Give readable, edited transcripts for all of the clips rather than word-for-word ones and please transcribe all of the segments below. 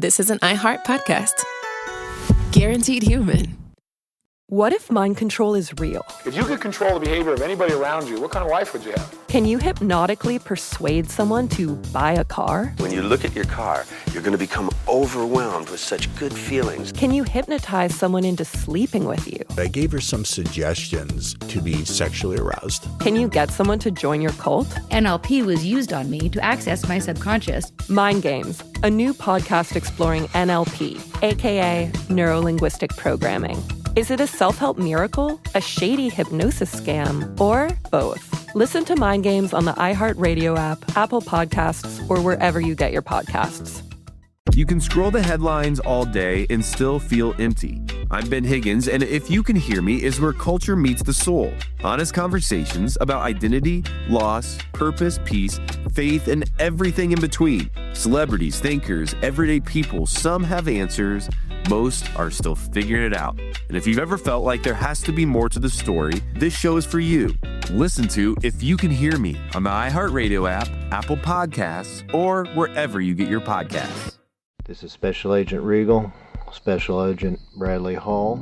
this is an iHeart podcast. Guaranteed human. What if mind control is real? If you could control the behavior of anybody around you, what kind of life would you have? Can you hypnotically persuade someone to buy a car? When you look at your car, you're going to become overwhelmed with such good feelings. Can you hypnotize someone into sleeping with you? I gave her some suggestions to be sexually aroused. Can you get someone to join your cult? NLP was used on me to access my subconscious. Mind Games, a new podcast exploring NLP, aka Neuro-Linguistic Programming. Is it a self-help miracle, a shady hypnosis scam, or both? Listen to Mind Games on the iHeartRadio app, Apple Podcasts, or wherever you get your podcasts. You can scroll the headlines all day and still feel empty. I'm Ben Higgins, and If You Can Hear Me is where culture meets the soul. Honest conversations about identity, loss, purpose, peace, faith, and everything in between. Celebrities, thinkers, everyday people, some have answers, most are still figuring it out. And if you've ever felt like there has to be more to the story, this show is for you. Listen to If You Can Hear Me on the iHeartRadio app, Apple Podcasts, or wherever you get your podcasts. This is Special Agent Regal, Special Agent Bradley Hall.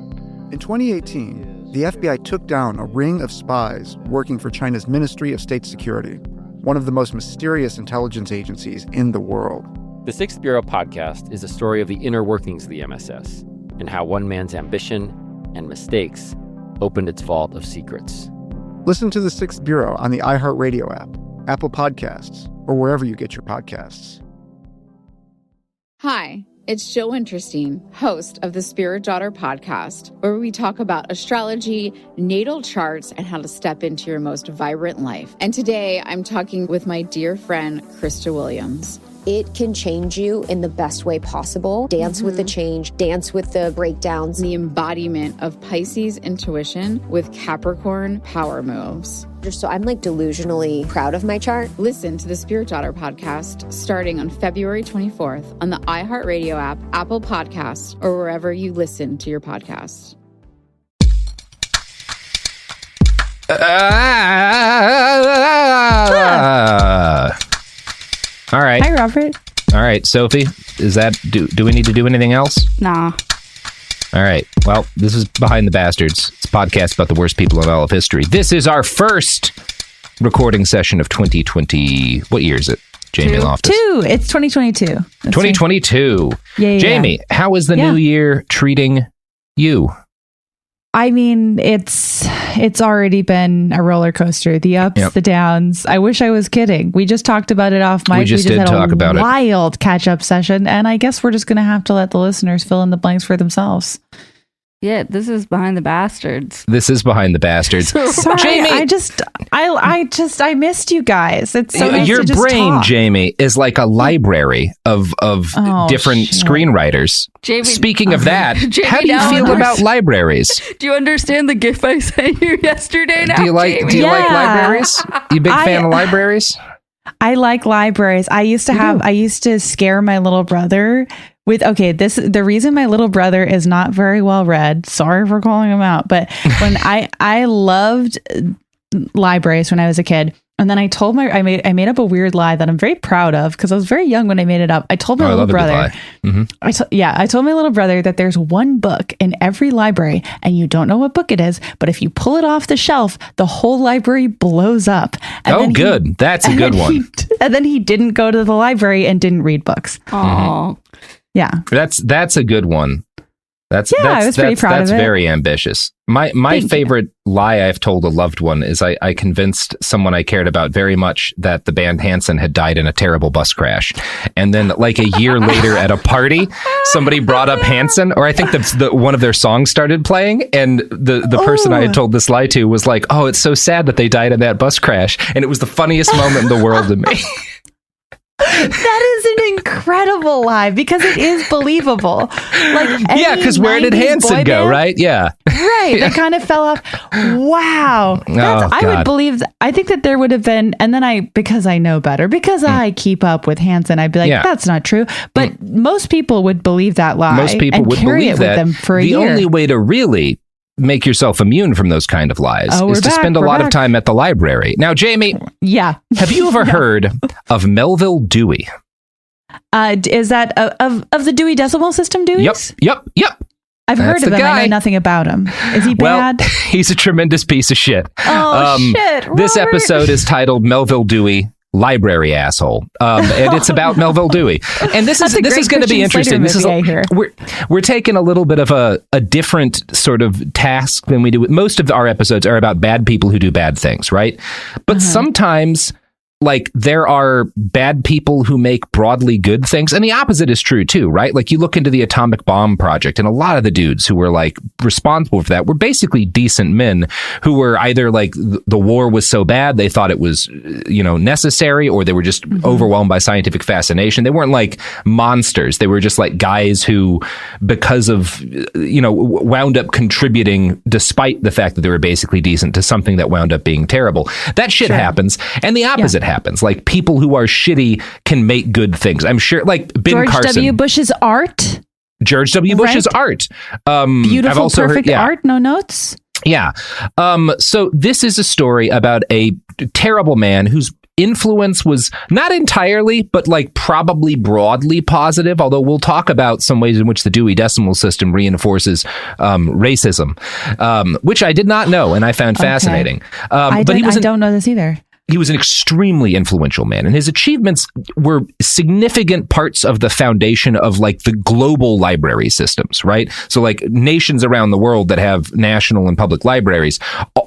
In 2018, the FBI took down a ring of spies working for China's Ministry of State Security, one of the most mysterious intelligence agencies in the world. The Sixth Bureau podcast is a story of the inner workings of the MSS and how one man's ambition and mistakes opened its vault of secrets. Listen to The Sixth Bureau on the iHeartRadio app, Apple Podcasts, or wherever you get your podcasts. Hi, it's Jill Winterstein, host of the Spirit Daughter podcast, where we talk about astrology, natal charts, and how to step into your most vibrant life. And today I'm talking with my dear friend, Krista Williams. It can change you in the best way possible. Dance with the change, dance with the breakdowns. The embodiment of Pisces intuition with Capricorn power moves. So I'm like delusionally proud of my chart. Listen to the Spirit Daughter podcast starting on February 24th on the iHeartRadio app, Apple Podcasts, or wherever you listen to your podcasts. All right. Hi, Robert. All right, Sophie, is that do we need to do anything else? Nah. All right. Well, this is Behind the Bastards. It's a podcast about the worst people in all of history. This is our first recording session of 2020. What year is it, Jamie Loftus? It's 2022. 2022. Yeah. Jamie, how is the new year treating you? I mean, it's already been a roller coaster. The ups, the downs. I wish I was kidding. We just talked about it off mic. We just did talk about it. Wild catch-up session, and I guess we're just going to have to let the listeners fill in the blanks for themselves. Yeah, this is Behind the Bastards. This is Behind the Bastards. Sorry, Jamie, I missed you guys. It's so nice your to just brain, talk. Jamie, is like a library of different screenwriters. Jamie, speaking of that, Jamie, how do you feel about libraries? Do you understand the GIF I sent you yesterday? Now, do you like libraries? You big fan of libraries? I like libraries. I used to scare my little brother with, the reason my little brother is not very well read, sorry for calling him out, but when I loved libraries when I was a kid. And then I told I made up a weird lie that I'm very proud of because I was very young when I made it up. I told my little brother, I told my little brother that there's one book in every library and you don't know what book it is, but if you pull it off the shelf, the whole library blows up. And That's a good one. And then he didn't go to the library and didn't read books. Oh, yeah. That's a good one. I was pretty proud of it. That's very ambitious. My favorite lie I've told a loved one is I convinced someone I cared about very much that the band Hanson had died in a terrible bus crash. And then like a year later at a party, somebody brought up Hanson, or I think one of their songs started playing. And the person I had told this lie to was like, oh, it's so sad that they died in that bus crash. And it was the funniest moment in the world to me. That is an incredible lie because it is believable. Because where did Hanson go, right? Yeah. Right. They kind of fell off. Wow. I would believe, I think that there would have been, and then because I know better, because I keep up with Hanson, I'd be like, that's not true. But most people would believe that lie. Most people would believe that. With them for a year. The only way to really make yourself immune from those kind of lies is to spend a lot of time at the library. Now, Jamie, have you ever heard of Melville Dewey? Is that of the Dewey Decimal System Deweys? Yep. I've heard of him. I know nothing about him. Is he bad? Well, he's a tremendous piece of shit. Oh, shit. Robert. This episode is titled Melville Dewey, Library Asshole. And it's about Melville Dewey. And this is going to be interesting. This is we're taking a little bit of a different sort of task than we do. Most of our episodes are about bad people who do bad things, right? But sometimes, like, there are bad people who make broadly good things, and the opposite is true too, right? Like, you look into the atomic bomb project, and a lot of the dudes who were like responsible for that were basically decent men who were either like the war was so bad they thought it was, necessary, or they were just overwhelmed by scientific fascination. They weren't like monsters. They were just like guys who, because of, wound up contributing despite the fact that they were basically decent to something that wound up being terrible. That shit happens, and the opposite happens. Like, people who are shitty can make good things. I'm sure, like Ben George Carson. W. Bush's art. George W. Bush's art. Beautiful, I've also perfect heard, art, no notes? Yeah. So this is a story about a terrible man whose influence was not entirely, but like probably broadly positive, although we'll talk about some ways in which the Dewey Decimal System reinforces racism, which I did not know and I found fascinating. I don't know this either. He was an extremely influential man, and his achievements were significant parts of the foundation of like the global library systems, right? So like nations around the world that have national and public libraries,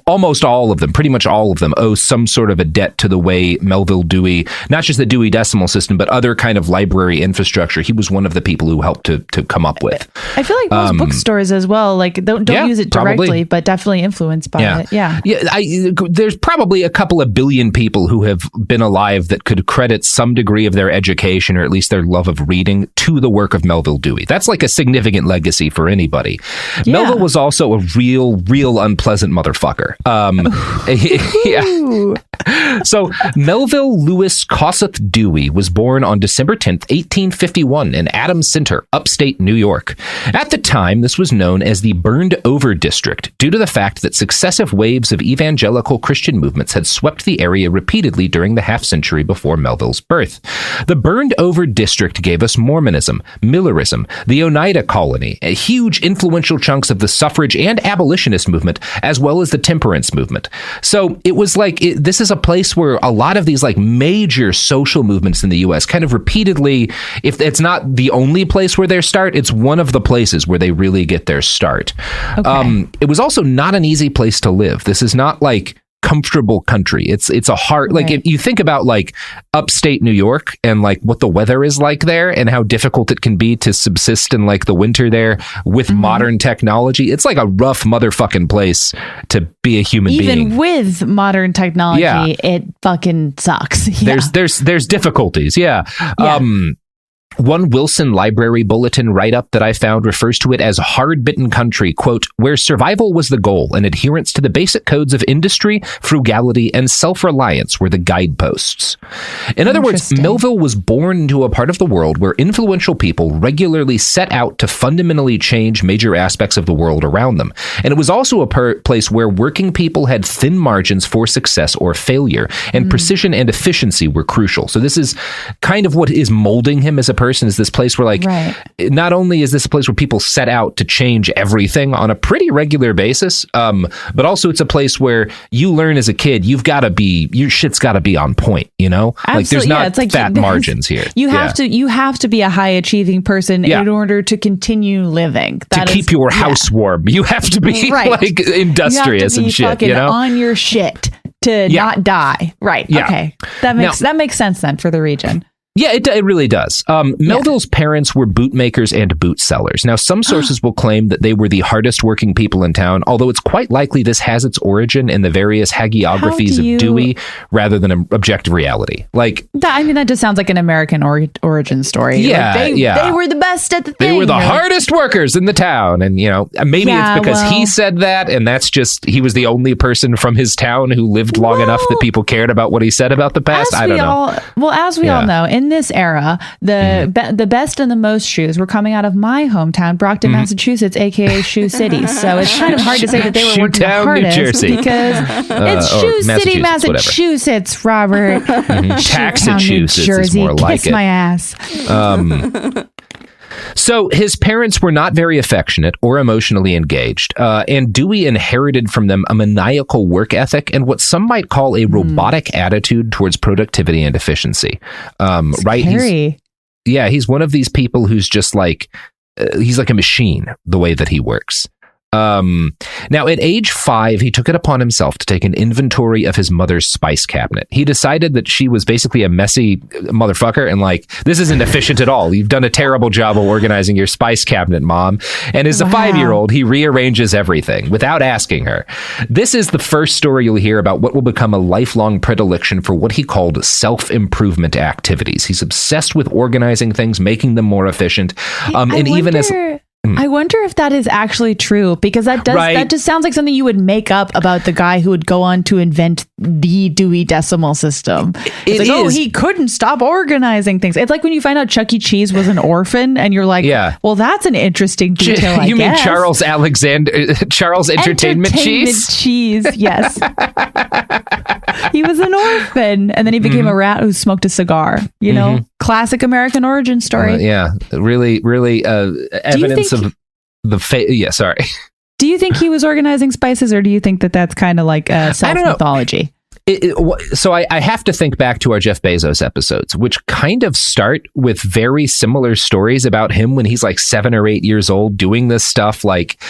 almost all of them, pretty much all of them, owe some sort of a debt to the way Melville Dewey, not just the Dewey Decimal System, but other kind of library infrastructure, he was one of the people who helped to come up with. I feel like most bookstores as well, like don't use it directly, probably, but definitely influenced by it. Yeah. There's probably a couple of billion people who have been alive that could credit some degree of their education, or at least their love of reading, to the work of Melville Dewey. That's like a significant legacy for anybody. Yeah. Melville was also a real unpleasant motherfucker. So Melville Lewis Kossuth Dewey was born on December 10th, 1851 in Adams Center, upstate New York. At the time, this was known as the Burned Over District, due to the fact that successive waves of evangelical Christian movements had swept the area repeatedly during the half-century before Melville's birth. The Burned Over District gave us Mormonism, Millerism, the Oneida Colony, huge influential chunks of the suffrage and abolitionist movement, as well as the temperance movement. So it was like, this is a place where a lot of these like major social movements in the U.S. kind of repeatedly, if it's not the only place where they start, it's one of the places where they really get their start. Okay. It was also not an easy place to live. This is not like comfortable country. It's a hard, like, if you think about like upstate New York and like what the weather is like there and how difficult it can be to subsist in like the winter there with modern technology, it's like a rough motherfucking place to be a human being. Even with modern technology, it fucking sucks. Yeah. There's difficulties. Yeah. One Wilson Library Bulletin write-up that I found refers to it as hard-bitten country, quote, where survival was the goal and adherence to the basic codes of industry, frugality, and self-reliance were the guideposts. In other words, Melville was born into a part of the world where influential people regularly set out to fundamentally change major aspects of the world around them. And it was also a place where working people had thin margins for success or failure, and precision and efficiency were crucial. So this is kind of what is molding him as a person, is this place where, like, not only is this a place where people set out to change everything on a pretty regular basis, but also it's a place where you learn as a kid, your shit's got to be on point, you know? Absolutely. Like, there's not like fat margins here. You have to be a high achieving person in order to continue living. To keep your house warm, you have to be like industrious and shit, you know? On your shit to not die. Right. Yeah. Okay. That makes sense then for the region. Yeah, it really does. Melville's parents were bootmakers and boot sellers. Now, some sources will claim that they were the hardest working people in town, although it's quite likely this has its origin in the various hagiographies of Dewey rather than an objective reality. Like, that just sounds like an American origin story. Yeah, they were the best at the thing. They were the hardest workers in the town. And, you know, maybe it's because he said that, and that's just, he was the only person from his town who lived long enough that people cared about what he said about the past. I don't know. As we all know, in in this era, the best and the most shoes were coming out of my hometown, Brockton, Massachusetts, aka Shoe City. So it's kind of hard to say that they were working the hardest, New Jersey. because it's Shoe City, Massachusetts, Robert. Massachusetts is more like Kiss it. my ass. So his parents were not very affectionate or emotionally engaged, and Dewey inherited from them a maniacal work ethic and what some might call a robotic attitude towards productivity and efficiency. Right? He's one of these people who's just like, he's like a machine, the way that he works. Now, at age 5, he took it upon himself to take an inventory of his mother's spice cabinet. He decided that she was basically a messy motherfucker and like, this isn't efficient at all. You've done a terrible job of organizing your spice cabinet, Mom. And as a 5-year-old, he rearranges everything without asking her. This is the first story you'll hear about what will become a lifelong predilection for what he called self-improvement activities. He's obsessed with organizing things, making them more efficient. I wonder if that is actually true, because that just sounds like something you would make up about the guy who would go on to invent the Dewey Decimal System. It's like, he couldn't stop organizing things. It's like when you find out Chuck E. Cheese was an orphan and you're like, well, that's an interesting detail, I You mean guess. Charles Entertainment Cheese? Yes. He was an orphan and then he became a rat who smoked a cigar. You know, classic American origin story. Really evidence of the sorry. Do you think he was organizing spices, or do you think that that's kind of like self-mythology? So I have to think back to our Jeff Bezos episodes, which kind of start with very similar stories about him when he's like 7 or 8 years old, doing this stuff like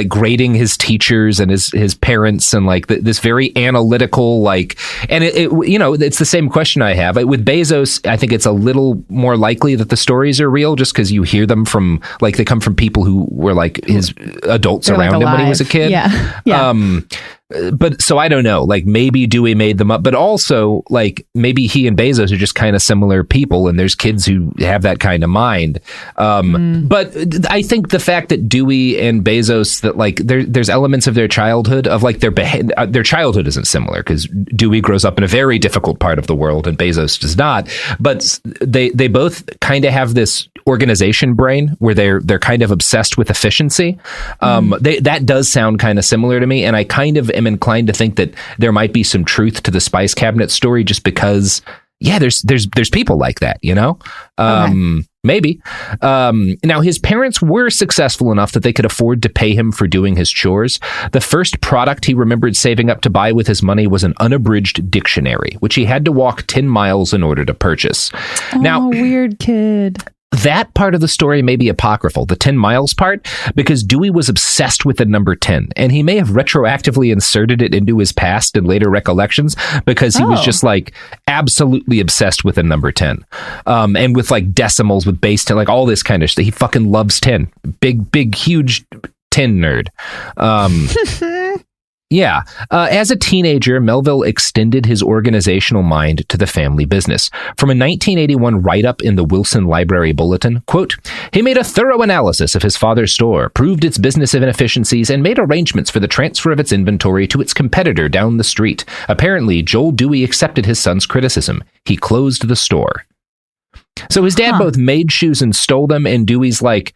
grading his teachers and his parents, and like this very analytical, and it's the same question I have with Bezos. I think it's a little more likely that the stories are real, just because you hear them from they come from people who were like his adults around him when he was a kid. But so I don't know, maybe Dewey made them up, but also maybe he and Bezos are just kind of similar people, and there's kids who have that kind of mind. But I think the fact that Dewey and Bezos, that there's elements of their childhood of their childhood isn't similar, because Dewey grows up in a very difficult part of the world and Bezos does not. But they both kind of have this organization brain where they're kind of obsessed with efficiency. That does sound kind of similar to me, and I kind of am inclined to think that there might be some truth to the spice cabinet story, just because there's people like that, maybe. Now, his parents were successful enough that they could afford to pay him for doing his chores. The first product he remembered saving up to buy with his money was an unabridged dictionary, which he had to walk 10 miles in order to purchase. Now, weird kid. That part of the story may be apocryphal, the 10 miles part, because Dewey was obsessed with the number 10, and he may have retroactively inserted it into his past and later recollections, because he was just absolutely obsessed with the number 10. And with decimals, with base 10, all this kind of stuff. He fucking loves 10. Big, huge 10 nerd. As a teenager, Melville extended his organizational mind to the family business. From a 1981 write-up in the Wilson Library Bulletin, quote, he made a thorough analysis of his father's store, proved its business inefficiencies, and made arrangements for the transfer of its inventory to its competitor down the street. Apparently, Joel Dewey accepted his son's criticism. He closed the store. So his dad both made shoes and stole them, and Dewey's like,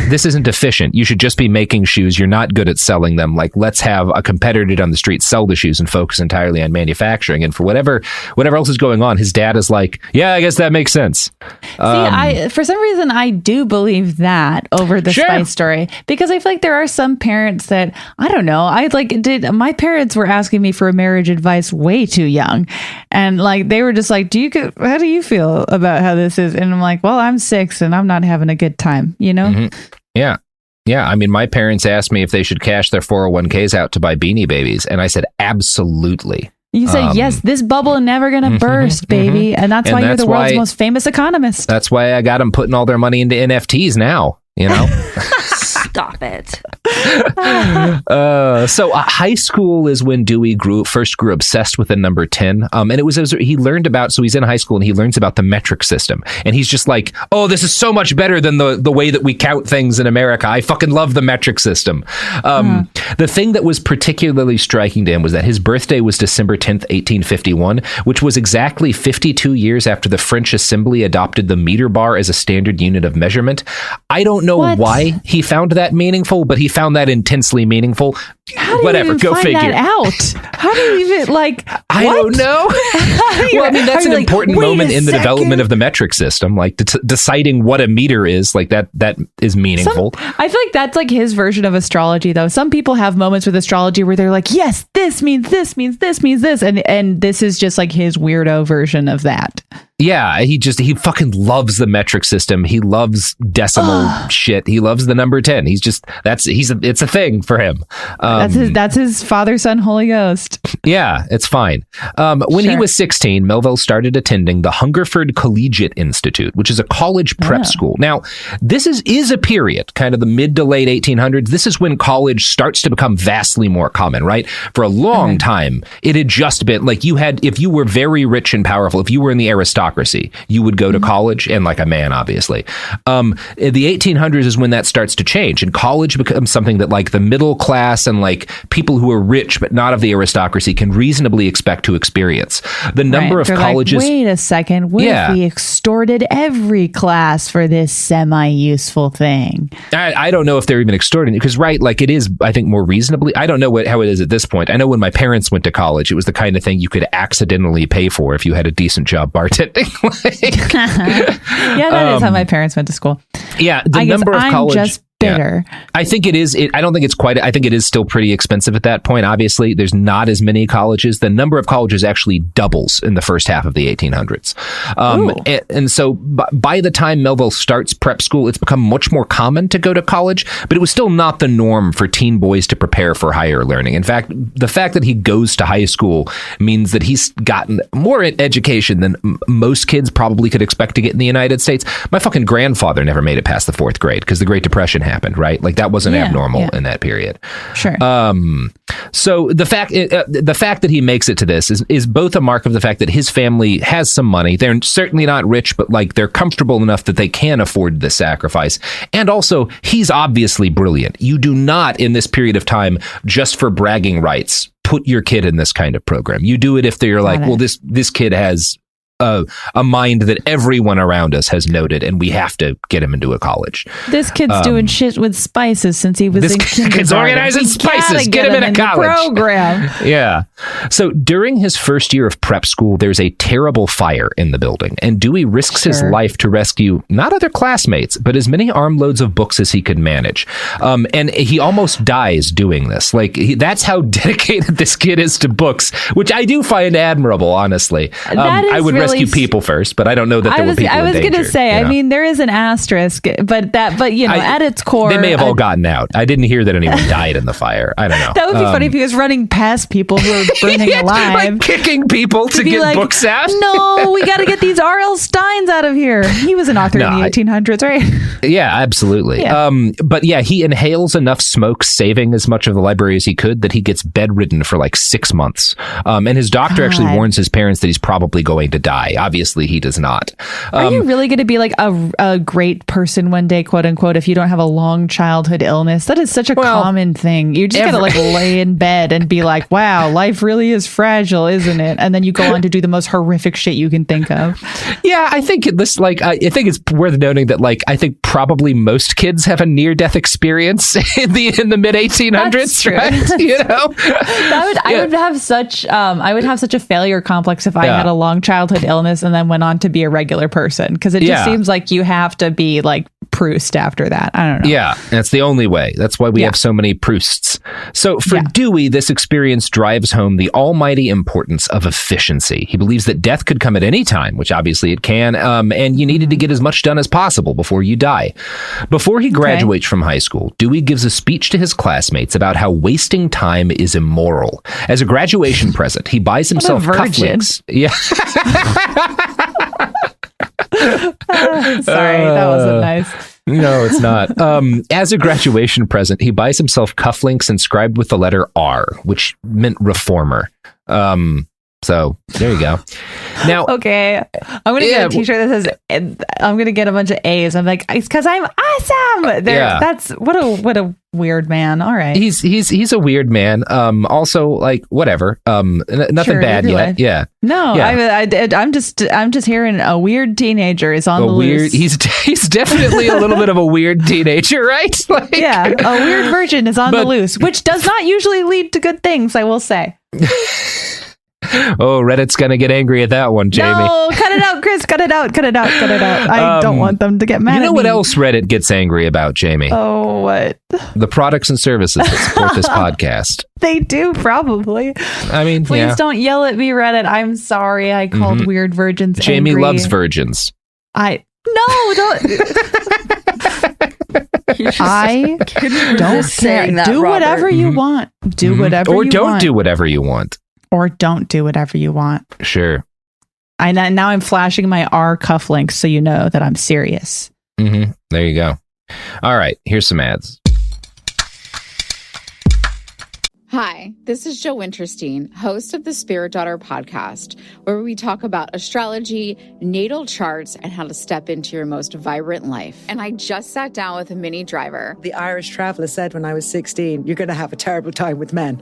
this isn't efficient. You should just be making shoes. You're not good at selling them. Let's have a competitor down the street sell the shoes and focus entirely on manufacturing. And for whatever else is going on, his dad is like, yeah, I guess that makes sense. For some reason, I do believe that over the spice story, because I feel like there are some parents that, I don't know, my parents were asking me for marriage advice way too young. And they were just like, how do you feel about how this is? And I'm like, well, I'm 6 and I'm not having a good time, Mm-hmm. Yeah. I mean, my parents asked me if they should cash their 401ks out to buy Beanie Babies, and I said, absolutely. You say, yes, this bubble is never going to burst, baby. And that's why you're the world's most famous economist. That's why I got them putting all their money into NFTs now, Stop it. So high school is when Dewey first grew obsessed with the number 10. And it was as he learned about, so he's in high school and he learns about the metric system. And he's just like, oh, this is so much better than the way that we count things in America. I fucking love the metric system. The thing that was particularly striking to him was that his birthday was December 10th, 1851, which was exactly 52 years after the French Assembly adopted the meter bar as a standard unit of measurement. I don't know why he found that meaningful, but he found that intensely meaningful. Whatever, go figure. That out? How do you even I don't know. Well, I mean, that's an important moment in the development of the metric system, like deciding what a meter is. Like that is meaningful. I feel like that's like his version of astrology, though. Some people have moments with astrology where they're like, yes, this means this means this means this, and this is just like his weirdo version of that. Yeah, he fucking loves the metric system. He loves decimal shit. He loves the number 10. It's a thing for him. That's his Father, Son, Holy Ghost. Yeah, it's fine. When he was 16, Melville started attending the Hungerford Collegiate Institute, which is a college prep school. Now, this is a period, kind of the mid to late 1800s. This is when college starts to become vastly more common, right? For a long time, it had just been like if you were very rich and powerful, if you were in the aristocracy, you would go to college, and like a man, obviously. The 1800s is when that starts to change, and college becomes something that like the middle class and like people who are rich but not of the aristocracy can reasonably expect to experience. The number of colleges. Like, wait a second. What if we extorted every class for this semi-useful thing? I don't know if they're even extorting it, because like it is, I think, more reasonably. I don't know how it is at this point. I know when my parents went to college, it was the kind of thing you could accidentally pay for if you had a decent job bartending. Yeah, that is how my parents went to school. Yeah, the number of college. I'm just bitter. Yeah. I think it is. I don't think it's quite. I think it is still pretty expensive at that point. Obviously, there's not as many colleges. The number of colleges actually doubles in the first half of the 1800s. And so by the time Melville starts prep school, it's become much more common to go to college, but it was still not the norm for teen boys to prepare for higher learning. In fact, the fact that he goes to high school means that he's gotten more education than most kids probably could expect to get in the United States. My fucking grandfather never made it past the 4th grade because the Great Depression happened, right? Like that wasn't abnormal in that period. Sure. So the fact that he makes it to this is both a mark of the fact that his family has some money. They're certainly not rich, but like they're comfortable enough that they can afford the sacrifice. And also, he's obviously brilliant. You do not, in this period of time, just for bragging rights, put your kid in this kind of program. You do it if they're like, well, this kid has a mind that everyone around us has noted, and we have to get him into a college. This kid's doing shit with spices since he was in kindergarten. Kid's organizing spices. Get him in a college program. Yeah. So during his first year of prep school, there's a terrible fire in the building, and Dewey risks his life to rescue not other classmates, but as many armloads of books as he could manage. And he almost dies doing this. Like that's how dedicated this kid is to books, which I do find admirable, honestly. I would rescue people first, but I don't know that there were people I was going to say, I mean, there is an asterisk, but at its core, they may have all gotten out. I didn't hear that anyone died in the fire. I don't know. That would be funny if he was running past people who were burning alive, like kicking people to get books out. No, we got to get these R.L. Steins out of here. He was an author in the 1800s, right? Yeah, absolutely. Yeah. But yeah, he inhales enough smoke, saving as much of the library as he could, that he gets bedridden for like 6 months. And his doctor actually warns his parents that he's probably going to die. Obviously, he does not. Are you really going to be like a great person one day, quote unquote, if you don't have a long childhood illness? That is such a common thing. You're just going to like lay in bed and be like, wow, life really is fragile, isn't it? And then you go on to do the most horrific shit you can think of. Yeah, I think I think it's worth noting that like I think probably most kids have a near-death experience in the mid 1800s, right? You know, I would have such a failure complex if I had a long childhood illness and then went on to be a regular person, because it just seems like you have to be like Proust after that. I don't know. Yeah, that's the only way. That's why we have so many Prousts. So for Dewey, this experience drives home the almighty importance of efficiency. He believes that death could come at any time, which obviously it can, and you needed to get as much done as possible before you die. Before he graduates from high school, Dewey gives a speech to his classmates about how wasting time is immoral. As a graduation present, he buys himself cufflinks. Yeah. Sorry, that wasn't nice. No, it's not. As a graduation present, he buys himself cufflinks inscribed with the letter R, which meant reformer. So there you go. Now, okay, I'm gonna get a T-shirt that says I'm gonna get a bunch of A's. I'm like, it's because I'm awesome. That's what a weird man. All right, he's a weird man. Also, like whatever. Nothing bad yet. Way. Yeah. No, yeah. I'm just hearing a weird teenager is on the loose. He's definitely a little bit of a weird teenager, right? Like, yeah, a weird virgin is on the loose, which does not usually lead to good things. I will say. Oh, Reddit's going to get angry at that one, Jamie. No, cut it out, Chris. Cut it out. I don't want them to get mad at me. You know what else Reddit gets angry about, Jamie? Oh, what? The products and services that support this podcast. They do, probably. I mean, please don't yell at me, Reddit. I'm sorry I called weird virgins Jamie angry. loves virgins. No, don't. I don't care. Do whatever you want. Do whatever you want. Or don't do whatever you want. Or don't do whatever you want. Sure. Now I'm flashing my R cufflinks so you know that I'm serious. Mm-hmm. There you go. All right, here's some ads. Hi, this is Joe Winterstein, host of the Spirit Daughter podcast, where we talk about astrology, natal charts, and how to step into your most vibrant life. And I just sat down with a Mini Driver. The Irish traveller said when I was 16, you're going to have a terrible time with men.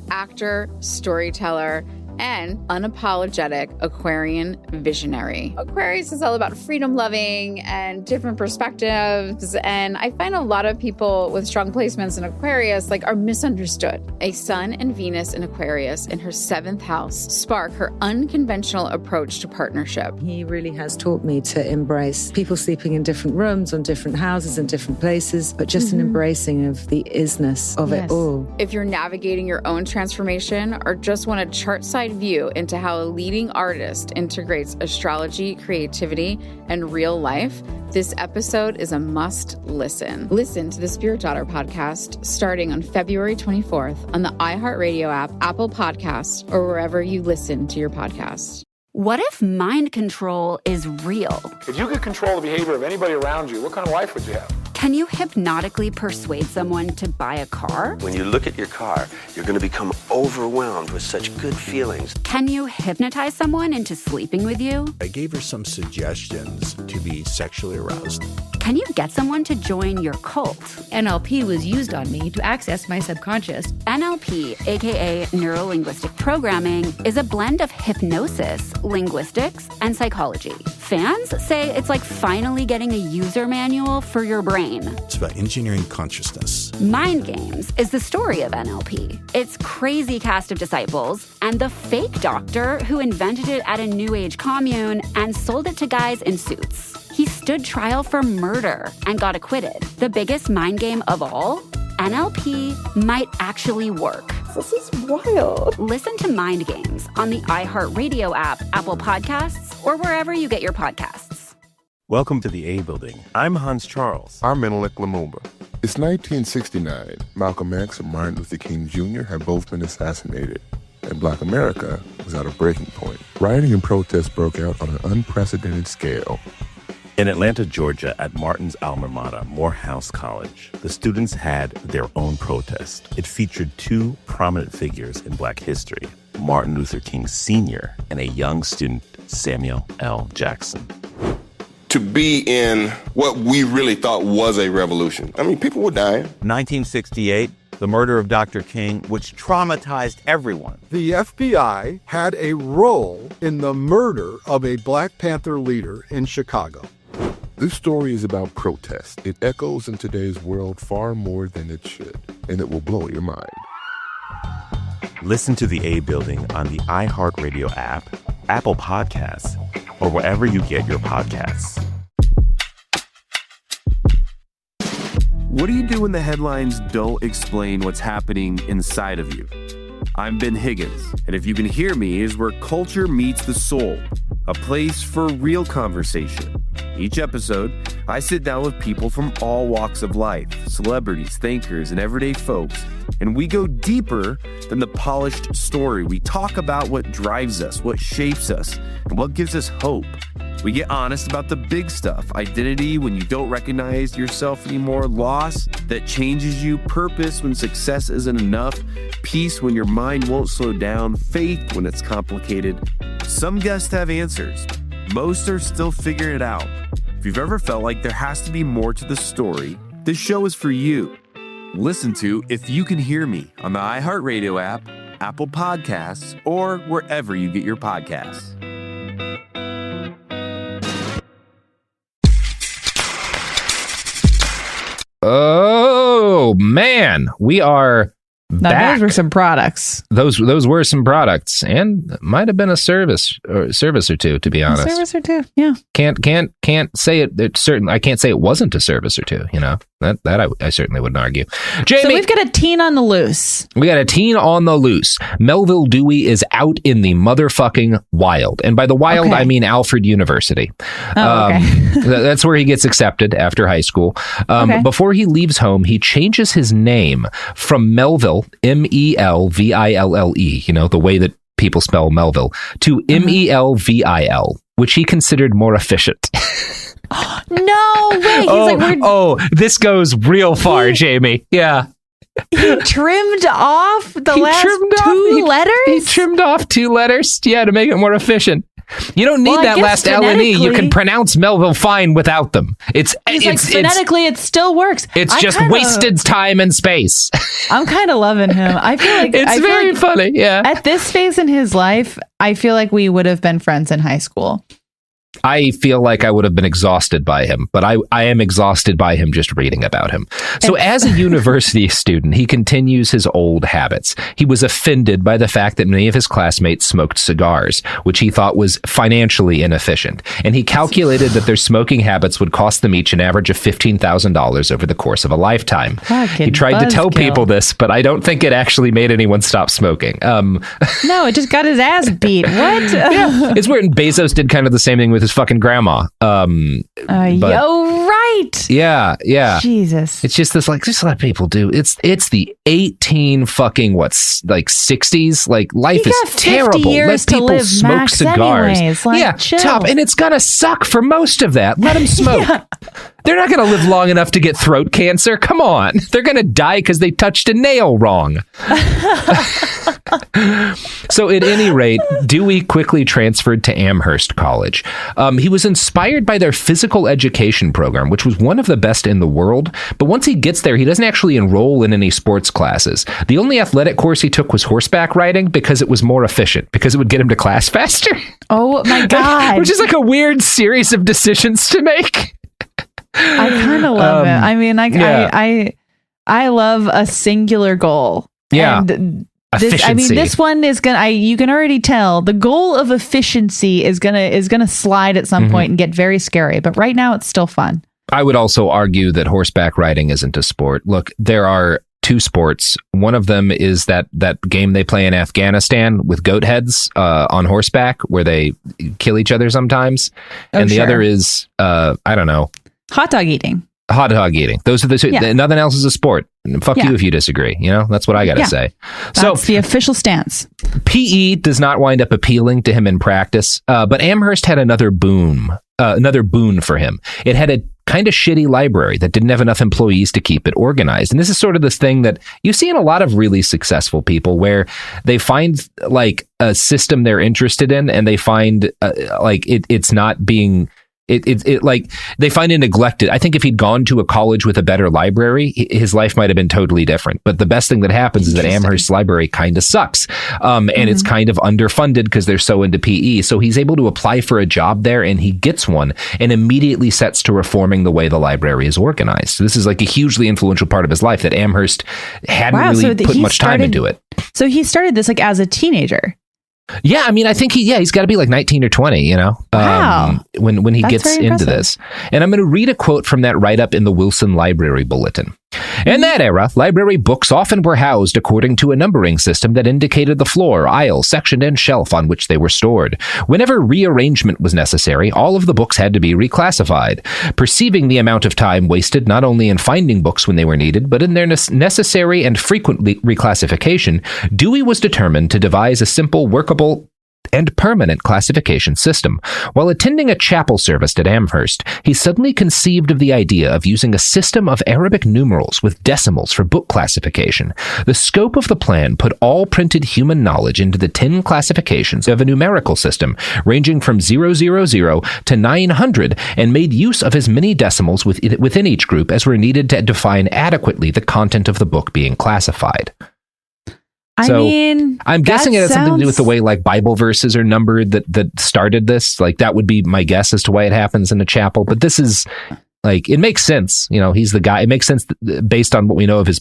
Actor, storyteller, and unapologetic Aquarian visionary. Aquarius is all about freedom loving and different perspectives. And I find a lot of people with strong placements in Aquarius are misunderstood. A Sun and Venus in Aquarius in her 7th house spark her unconventional approach to partnership. He really has taught me to embrace people sleeping in different rooms, on different houses, in different places, but just an embracing of the isness of it all. If you're navigating your own transformation or just want a chart side view into how a leading artist integrates astrology, creativity, and real life, this episode is a must listen. Listen to the Spirit Daughter podcast starting on February 24th on the iHeartRadio app, Apple Podcasts, or wherever you listen to your podcasts. What if mind control is real? If you could control the behavior of anybody around you, what kind of life would you have? Can you hypnotically persuade someone to buy a car? When you look at your car, you're going to become overwhelmed with such good feelings. Can you hypnotize someone into sleeping with you? I gave her some suggestions to be sexually aroused. Can you get someone to join your cult? NLP was used on me to access my subconscious. NLP, aka Neuro-Linguistic Programming, is a blend of hypnosis, linguistics, and psychology. Fans say it's like finally getting a user manual for your brain. It's about engineering consciousness. Mind Games is the story of NLP. Its crazy cast of disciples and the fake doctor who invented it at a New Age commune and sold it to guys in suits. He stood trial for murder and got acquitted. The biggest mind game of all? NLP might actually work. This is wild. Listen to Mind Games on the iHeartRadio app, Apple Podcasts, or wherever you get your podcasts. Welcome to the A Building. I'm Hans Charles. I'm Menelik Lumumba. It's 1969. Malcolm X and Martin Luther King Jr. had both been assassinated, and Black America was at a breaking point. Rioting and protests broke out on an unprecedented scale. In Atlanta, Georgia, at Martin's alma mater, Morehouse College, the students had their own protest. It featured two prominent figures in Black history, Martin Luther King Sr. and a young student, Samuel L. Jackson. To be in what we really thought was a revolution. I mean, people were dying. 1968, the murder of Dr. King, which traumatized everyone. The FBI had a role in the murder of a Black Panther leader in Chicago. This story is about protest. It echoes in today's world far more than it should, and it will blow your mind. Listen to the A Building on the iHeartRadio app, Apple Podcasts, or wherever you get your podcasts. What do you do when the headlines don't explain what's happening inside of you? I'm Ben Higgins, and if you can hear me is where culture meets the soul, a place for real conversation. Each episode, I sit down with people from all walks of life, celebrities, thinkers, and everyday folks, and we go deeper than the polished story. We talk about what drives us, what shapes us, and what gives us hope. We get honest about the big stuff: identity when you don't recognize yourself anymore, loss that changes you, purpose when success isn't enough, peace when your mind won't slow down, faith when it's complicated. Some guests have answers. Most are still figuring it out. If you've ever felt like there has to be more to the story, this show is for you. Listen to If You Can Hear Me on the iHeartRadio app, Apple Podcasts, or wherever you get your podcasts. Oh, man. We are back. Those were some products. Those were some products, and might have been a service or two, to be honest. A service or two, yeah. Can't say it. It's certain. I can't say it wasn't a service or two. You know that I certainly wouldn't argue. Jamie, so we've got a teen on the loose. We got a teen on the loose. Melville Dewey is out in the motherfucking wild, and by the wild I mean Alfred University. That's where he gets accepted after high school. Before he leaves home, he changes his name from Melville, Melville, you know, the way that people spell Melville, to Melville, which he considered more efficient. No way. This goes real far, Jamie. Yeah. He trimmed off the last two letters? He trimmed off 2 letters, to make it more efficient. You don't need that last L and E. You can pronounce Melville fine without them. Phonetically, it still works. It's just wasted time and space. I'm kind of loving him. I feel like it's very funny. Yeah. At this phase in his life, I feel like we would have been friends in high school. I feel like I would have been exhausted by him, but I am exhausted by him just reading about him. So as a university student, he continues his old habits. He was offended by the fact that many of his classmates smoked cigars, which he thought was financially inefficient. And he calculated that their smoking habits would cost them each an average of $15,000 over the course of a lifetime. He tried to tell people this, but I don't think it actually made anyone stop smoking. No, it just got his ass beat. What? Yeah, it's weird. And Bezos did kind of the same thing with his fucking grandma. Right. Yeah. Jesus. It's just this, like, just let people do. It's the 60s. Like, life is terrible. Let people smoke cigars. Anyways. Chill. Top, and it's gonna suck for most of that. Let them smoke. Yeah. They're not going to live long enough to get throat cancer. Come on. They're going to die because they touched a nail wrong. So at any rate, Dewey quickly transferred to Amherst College. He was inspired by their physical education program, which was one of the best in the world. But once he gets there, he doesn't actually enroll in any sports classes. The only athletic course he took was horseback riding because it was more efficient, because it would get him to class faster. Oh my God. Which is like a weird series of decisions to make. I kind of love it. I mean, I love a singular goal. Yeah. And this one is gonna. You can already tell the goal of efficiency is gonna slide at some point and get very scary. But right now, it's still fun. I would also argue that horseback riding isn't a sport. Look, there are 2 sports. One of them is that game they play in Afghanistan with goat heads on horseback, where they kill each other sometimes, and the other is I don't know. Hot dog eating. Those are the 2. Yeah. Nothing else is a sport. Fuck you if you disagree. You know, that's what I got to say. That's the official stance. PE does not wind up appealing to him in practice, but Amherst had another boon for him. It had a kind of shitty library that didn't have enough employees to keep it organized. And this is sort of this thing that you see in a lot of really successful people, where they find like a system they're interested in, and they find it's not being... Like they find it neglected. I think if he'd gone to a college with a better library, his life might have been totally different. But the best thing that happens is that Amherst's library kind of sucks. And it's kind of underfunded because they're so into PE. So he's able to apply for a job there, and he gets one, and immediately sets to reforming the way the library is organized. So this is like a hugely influential part of his life that Amherst hadn't really put much time into it. So he started this like as a teenager. Yeah, I mean, I think he's got to be like 19 or 20, you know, when he gets into this. And I'm going to read a quote from that write-up in the Wilson Library Bulletin. In that era, library books often were housed according to a numbering system that indicated the floor, aisle, section, and shelf on which they were stored. Whenever rearrangement was necessary, all of the books had to be reclassified. Perceiving the amount of time wasted not only in finding books when they were needed, but in their necessary and frequent reclassification, Dewey was determined to devise a simple, workable, and permanent classification system. While attending a chapel service at Amherst, he suddenly conceived of the idea of using a system of Arabic numerals with decimals for book classification. The scope of the plan put all printed human knowledge into the 10 classifications of a numerical system ranging from 000 to 900 and made use of as many decimals within each group as were needed to define adequately the content of the book being classified. I'm guessing it has something to do with the way like Bible verses are numbered that started this. Like that would be my guess as to why it happens in a chapel. But this is like, it makes sense. You know, he's the guy. It makes sense based on what we know of his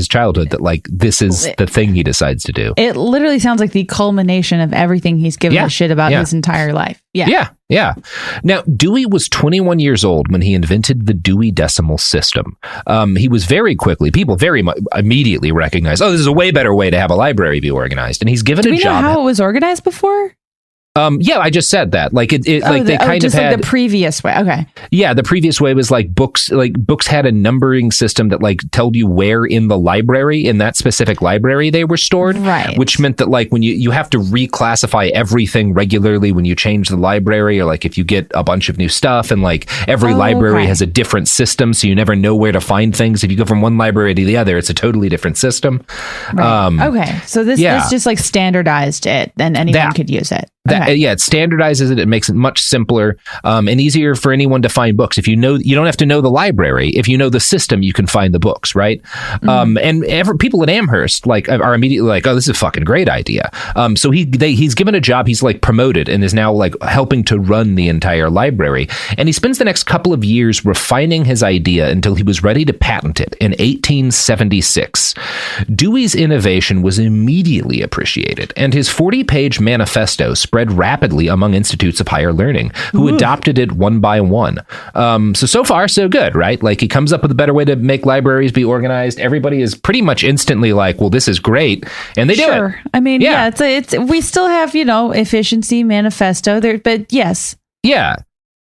childhood that like this is the thing he decides to do. It literally sounds like the culmination of everything he's given a shit about his entire life. Yeah. Now, Dewey was 21 years old when he invented the Dewey Decimal System. He was people very immediately recognized, this is a way better way to have a library be organized. And he's given a job. Do we know how it was organized before? I just said that. Like they kind of had like the previous way. Okay. Yeah, the previous way was like books had a numbering system that like told you where in the library, in that specific library they were stored. Right. Which meant that like when you have to reclassify everything regularly when you change the library, or like if you get a bunch of new stuff, and like every library has a different system, so you never know where to find things. If you go from one library to the other, it's a totally different system. Right. Okay. So this just like standardized it, and anyone could use it. It standardizes it. It makes it much simpler and easier for anyone to find books. If you don't have to know the library. If you know the system, you can find the books, right? And people at Amherst like are immediately like, oh, this is a fucking great idea. So he's given a job. He's like promoted and is now like helping to run the entire library. And he spends the next couple of years refining his idea until he was ready to patent it in 1876. Dewey's innovation was immediately appreciated, and his 40-page manifesto spread rapidly among institutes of higher learning, who adopted it one by one. So far, so good, right? Like he comes up with a better way to make libraries be organized. Everybody is pretty much instantly like, well, this is great. And they do it. I mean, it's we still have, efficiency manifesto there, but yes. Yeah.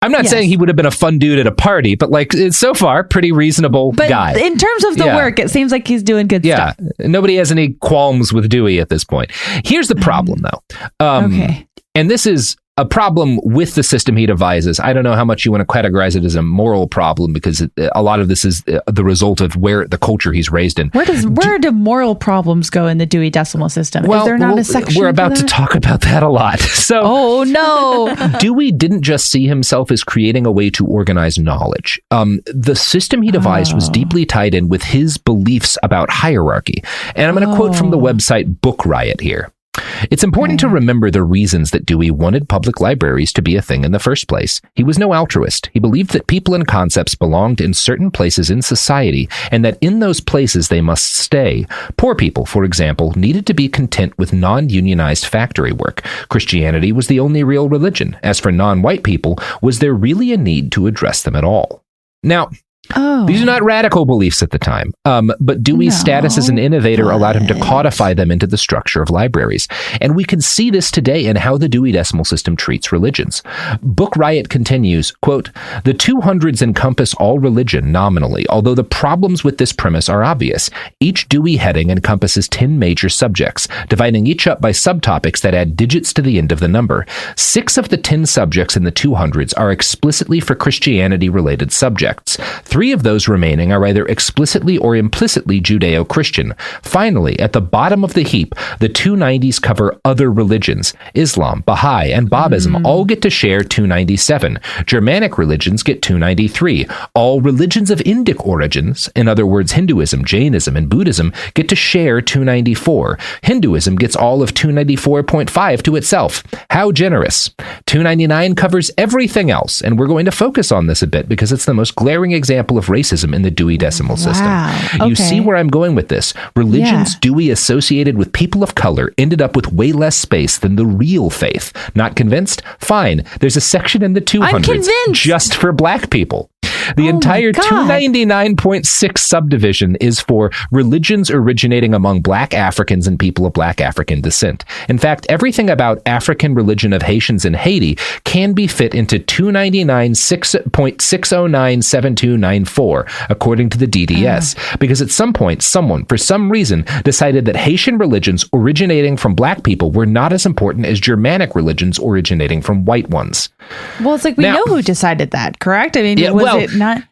I'm not saying he would have been a fun dude at a party, but like so far, pretty reasonable guy. In terms of the work, it seems like he's doing good stuff. Nobody has any qualms with Dewey at this point. Here's the problem, though. Okay. And this is a problem with the system he devises. I don't know how much you want to categorize it as a moral problem, because a lot of this is the result of where the culture he's raised in. Where do moral problems go in the Dewey Decimal System? Well, is there not a section? We're about to talk about that a lot. So, oh no! Dewey didn't just see himself as creating a way to organize knowledge. The system he devised was deeply tied in with his beliefs about hierarchy. And I'm going to quote from the website Book Riot here. It's important to remember the reasons that Dewey wanted public libraries to be a thing in the first place. He was no altruist. He believed that people and concepts belonged in certain places in society, and that in those places they must stay. Poor people, for example, needed to be content with non-unionized factory work. Christianity was the only real religion. As for non-white people, was there really a need to address them at all? Now, these are not radical beliefs at the time, but Dewey's status as an innovator allowed him to codify them into the structure of libraries. And we can see this today in how the Dewey Decimal System treats religions. Book Riot continues, quote, "The 200s encompass all religion nominally, although the problems with this premise are obvious. Each Dewey heading encompasses 10 major subjects, dividing each up by subtopics that add digits to the end of the number. 6 of the 10 subjects in the 200s are explicitly for Christianity-related subjects. 3 of those remaining are either explicitly or implicitly Judeo-Christian. Finally, at the bottom of the heap, the 290s cover other religions. Islam, Baha'i, and Babism all get to share 297. Germanic religions get 293. All religions of Indic origins, in other words, Hinduism, Jainism, and Buddhism, get to share 294. Hinduism gets all of 294.5 to itself. How generous. 299 covers everything else, and we're going to focus on this a bit because it's the most glaring example of racism in the Dewey Decimal System. You see where I'm going with this. Religions Dewey associated with people of color ended up with way less space than the real faith. Not convinced? Fine. There's a section in the 200s just for black people. The entire 299.6 subdivision is for religions originating among Black Africans and people of Black African descent. In fact, everything about African religion of Haitians in Haiti can be fit into 299.6097294, according to the DDS, because at some point, someone, for some reason, decided that Haitian religions originating from Black people were not as important as Germanic religions originating from white ones. Well, it's like we know who decided that, correct? I mean, it not...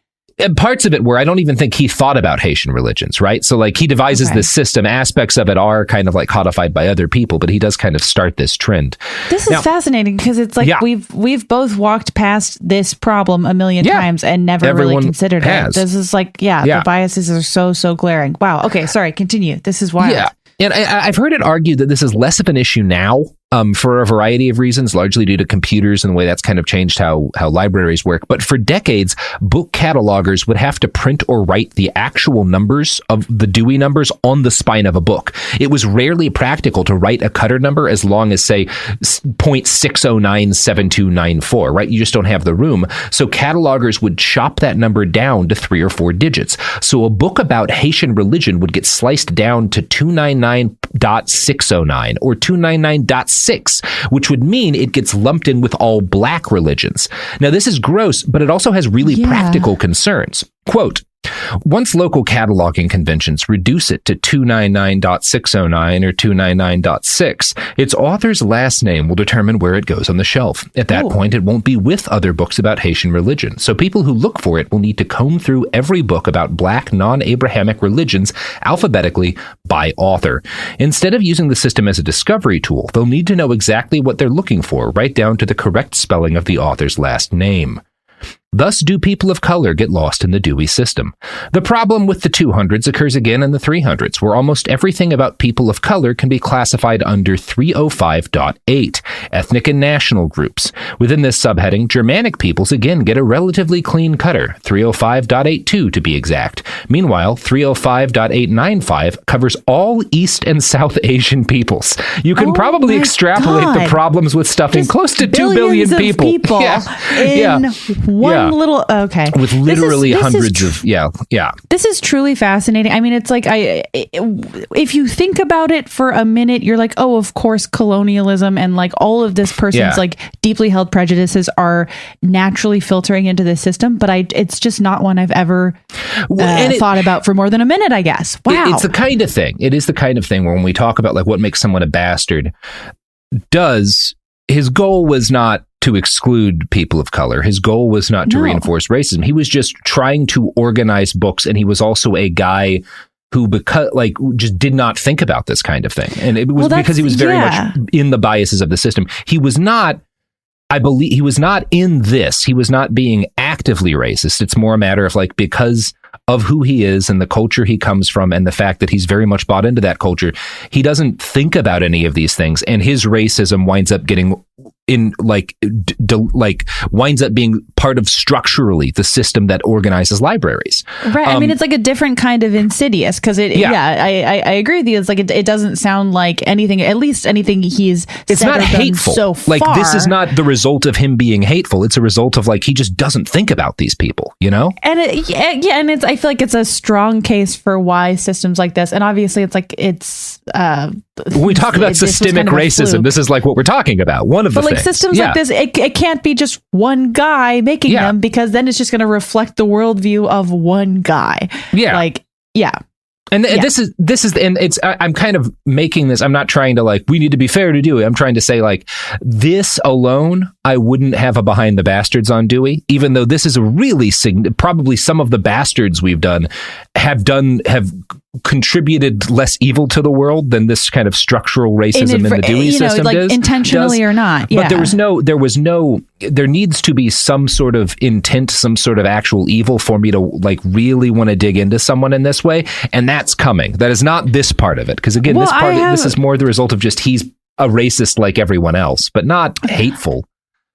Parts of it were, I don't even think he thought about Haitian religions, right? So like he devises this system, aspects of it are kind of like codified by other people, but he does kind of start this trend. This is fascinating because it's like we've both walked past this problem a million times and never really considered it. This is like, the biases are so glaring. Wow. Okay. Sorry. Continue. This is wild. Yeah. And I've heard it argued that this is less of an issue now for a variety of reasons, largely due to computers and the way that's kind of changed how libraries work. But for decades, book catalogers would have to print or write the actual numbers of the Dewey numbers on the spine of a book. It was rarely practical to write a cutter number as long as, say, 0.6097294, right? You just don't have the room. So catalogers would chop that number down to 3 or 4 digits. So a book about Haitian religion would get sliced down to 299.609 or 299.6, which would mean it gets lumped in with all Black religions. Now, this is gross, but it also has really practical concerns. Quote, once local cataloging conventions reduce it to 299.609 or 299.6, its author's last name will determine where it goes on the shelf. At that point, it won't be with other books about Haitian religion. So people who look for it will need to comb through every book about Black non-Abrahamic religions alphabetically by author. Instead of using the system as a discovery tool, they'll need to know exactly what they're looking for, right down to the correct spelling of the author's last name. Thus do people of color get lost in the Dewey system. The problem with the 200s occurs again in the 300s, where almost everything about people of color can be classified under 305.8, ethnic and national groups. Within this subheading, Germanic peoples again get a relatively clean cutter, 305.82 to be exact. Meanwhile, 305.895 covers all East and South Asian peoples. You can probably extrapolate the problems with stuffing close to 2 billion people. One little with literally hundreds of This is truly fascinating. I mean, it's like if you think about it for a minute, you're like, oh, of course, colonialism and like all of this person's like deeply held prejudices are naturally filtering into this system. But it's just not one I've ever thought about for more than a minute, I guess. Wow, it's the kind of thing. It is the kind of thing where when we talk about like what makes someone a bastard, his goal was not to exclude people of color. His goal was not to reinforce racism. He was just trying to organize books, and he was also a guy who just did not think about this kind of thing. And it was because he was very much in the biases of the system. He was not, I believe, he was not in this. He was not being actively racist. It's more a matter of like, because of who he is and the culture he comes from and the fact that he's very much bought into that culture, he doesn't think about any of these things. And his racism winds up getting winds up being part of structurally the system that organizes libraries. Right. I mean, it's like a different kind of insidious because I agree with you. It's like it doesn't sound like anything, at least anything he's it's said not or hateful. Done so far. Like this is not the result of him being hateful. It's a result of like he just doesn't think about these people, you know? And and I feel like it's a strong case for why systems like this, and obviously it's like when we talk about systemic racism, this is like what we're talking about. One of the things. Systems like this, it can't be just one guy making them, because then it's just going to reflect the worldview of one guy. And this is, and it's, I'm kind of making this, I'm not trying to like, we need to be fair to Dewey. I'm trying to say like, this alone, I wouldn't have a behind the bastards on Dewey, even though this is a really, probably some of the bastards we've done have contributed less evil to the world than this kind of structural racism in the Dewey system like does. Intentionally or not. But there needs to be some sort of intent, some sort of actual evil for me to like really want to dig into someone in this way. And that's coming. That is not this part of it. Because again, this is more the result of just he's a racist like everyone else, but not hateful.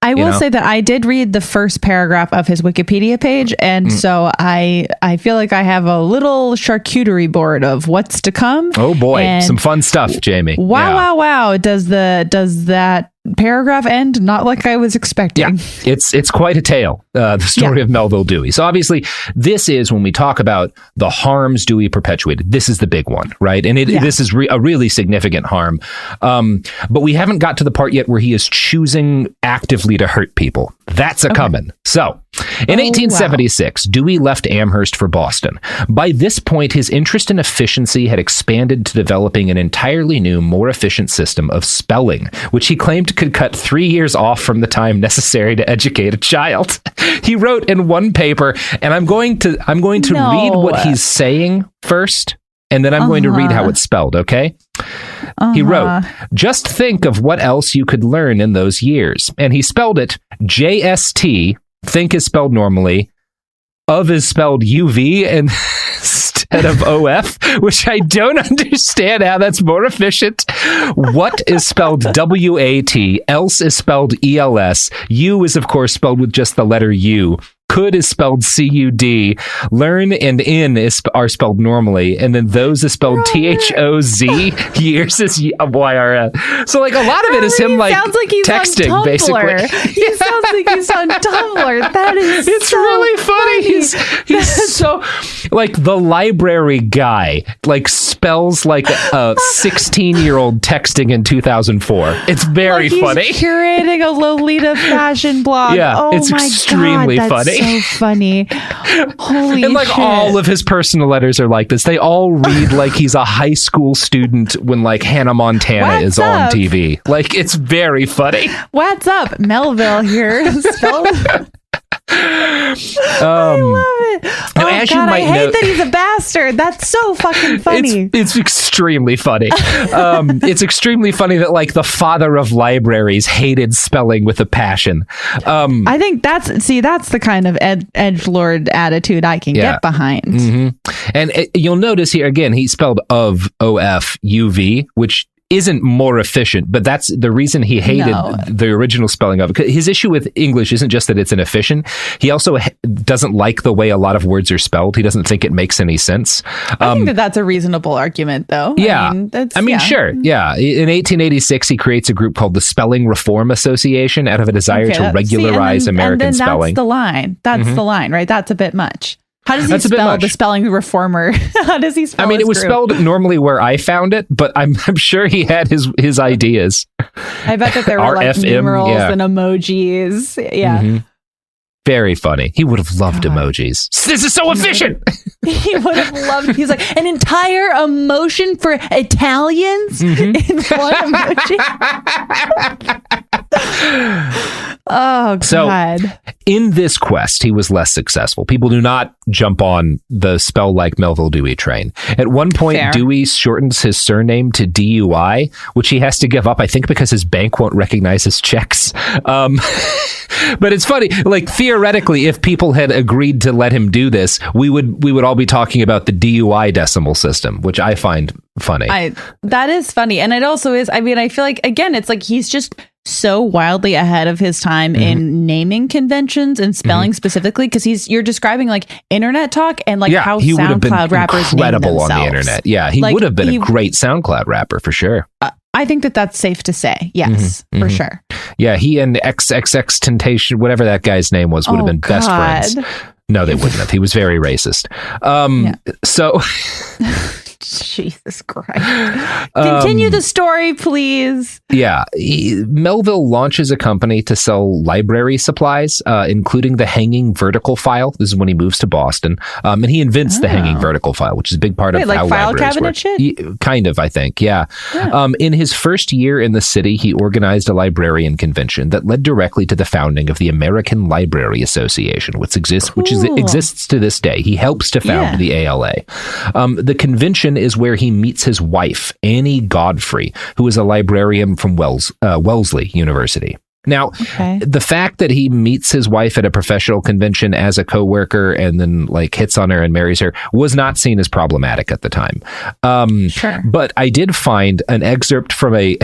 I will say that I did read the first paragraph of his Wikipedia page, and so I feel like I have a little charcuterie board of what's to come. Oh boy, some fun stuff, Jamie. Wow. Does that paragraph end not like I was expecting. Yeah, it's quite a tale, the story of Melville Dewey. So obviously, this is when we talk about the harms Dewey perpetuated. This is the big one, right? And this is a really significant harm. But we haven't got to the part yet where he is choosing actively to hurt people. That's a coming. So, in 1876, Dewey left Amherst for Boston. By this point, his interest in efficiency had expanded to developing an entirely new, more efficient system of spelling, which he claimed could cut 3 years off from the time necessary to educate a child. He wrote in one paper, and I'm going to read what he's saying first, and then I'm going to read how it's spelled, okay? He wrote, just think of what else you could learn in those years. And he spelled it JST, think is spelled normally, of is spelled UV instead of OF, which I don't understand how that's more efficient. What is spelled WAT, else is spelled ELS, U is of course spelled with just the letter U. Could is spelled CUD, learn and in are spelled normally, and then those is spelled THOZ, years is YRS. So like a lot of it is him like sounds like he's texting on basically. He sounds like he's on Tumblr. That is it's so really funny. He's so like the library guy like spells like a 16-year-old texting in 2004. It's very funny. He's curating a Lolita fashion blog. Yeah, it's extremely funny. So funny. Holy and like shit. all of his personal letters are like this. They all read like he's a high school student when like Hannah Montana is on TV. Like it's very funny. What's up? Melville here. I love it. Now, as you might I hate know, that he's a bastard. That's so fucking funny. It's extremely funny. It's extremely funny that like the father of libraries hated spelling with a passion. I think that's the kind of edgelord attitude I can get behind. Mm-hmm. And you'll notice here again, he spelled of OF UV, which isn't more efficient, but that's the reason he hated the original spelling of it. His issue with English isn't just that it's inefficient. He also doesn't like the way a lot of words are spelled. He doesn't think it makes any sense. I think that's a reasonable argument, though. Yeah. Sure. Yeah. In 1886, he creates a group called the Spelling Reform Association out of a desire to regularize American spelling. That's the line. That's the line, right? That's a bit much. How does he spell the spelling reformer? How does he spell it was spelled normally where I found it, but I'm sure he had his ideas. I bet that there were like numerals and emojis. Yeah. Mm-hmm. Very funny. He would have loved emojis. This is so efficient. He would have loved. He's like an entire emotion for Italians in one emoji. Oh, God. So, in this quest, he was less successful. People do not jump on the spell like Melville Dewey train. At one point, Dewey shortens his surname to DUI, which he has to give up, I think, because his bank won't recognize his checks. But it's funny, like theoretically, if people had agreed to let him do this, we would all be talking about the DUI decimal system, which I find funny. That is funny. And it also is, I mean, I feel like, again, it's like he's just so wildly ahead of his time in naming conventions and spelling specifically, because you're describing like internet talk and like how he would have been SoundCloud rappers incredible on the internet. Yeah, he would have been a great SoundCloud rapper for sure. I think that's safe to say. Yes, for sure. Yeah, he and XXX Temptation, whatever that guy's name was, would have been best friends. No, they wouldn't have. He was very racist. So... Jesus Christ. Continue the story, please. Yeah. Melville launches a company to sell library supplies, including the hanging vertical file. This is when he moves to Boston. And he invents the hanging vertical file, which is a big part of how file libraries cabinet work. Shit? Kind of, I think. Yeah. In his first year in the city, he organized a librarian convention that led directly to the founding of the American Library Association, which exists to this day. He helps to found the ALA. The convention is where he meets his wife, Annie Godfrey, who is a librarian from Wellesley University. Now, the fact that he meets his wife at a professional convention as a coworker and then like hits on her and marries her was not seen as problematic at the time. But I did find an excerpt from a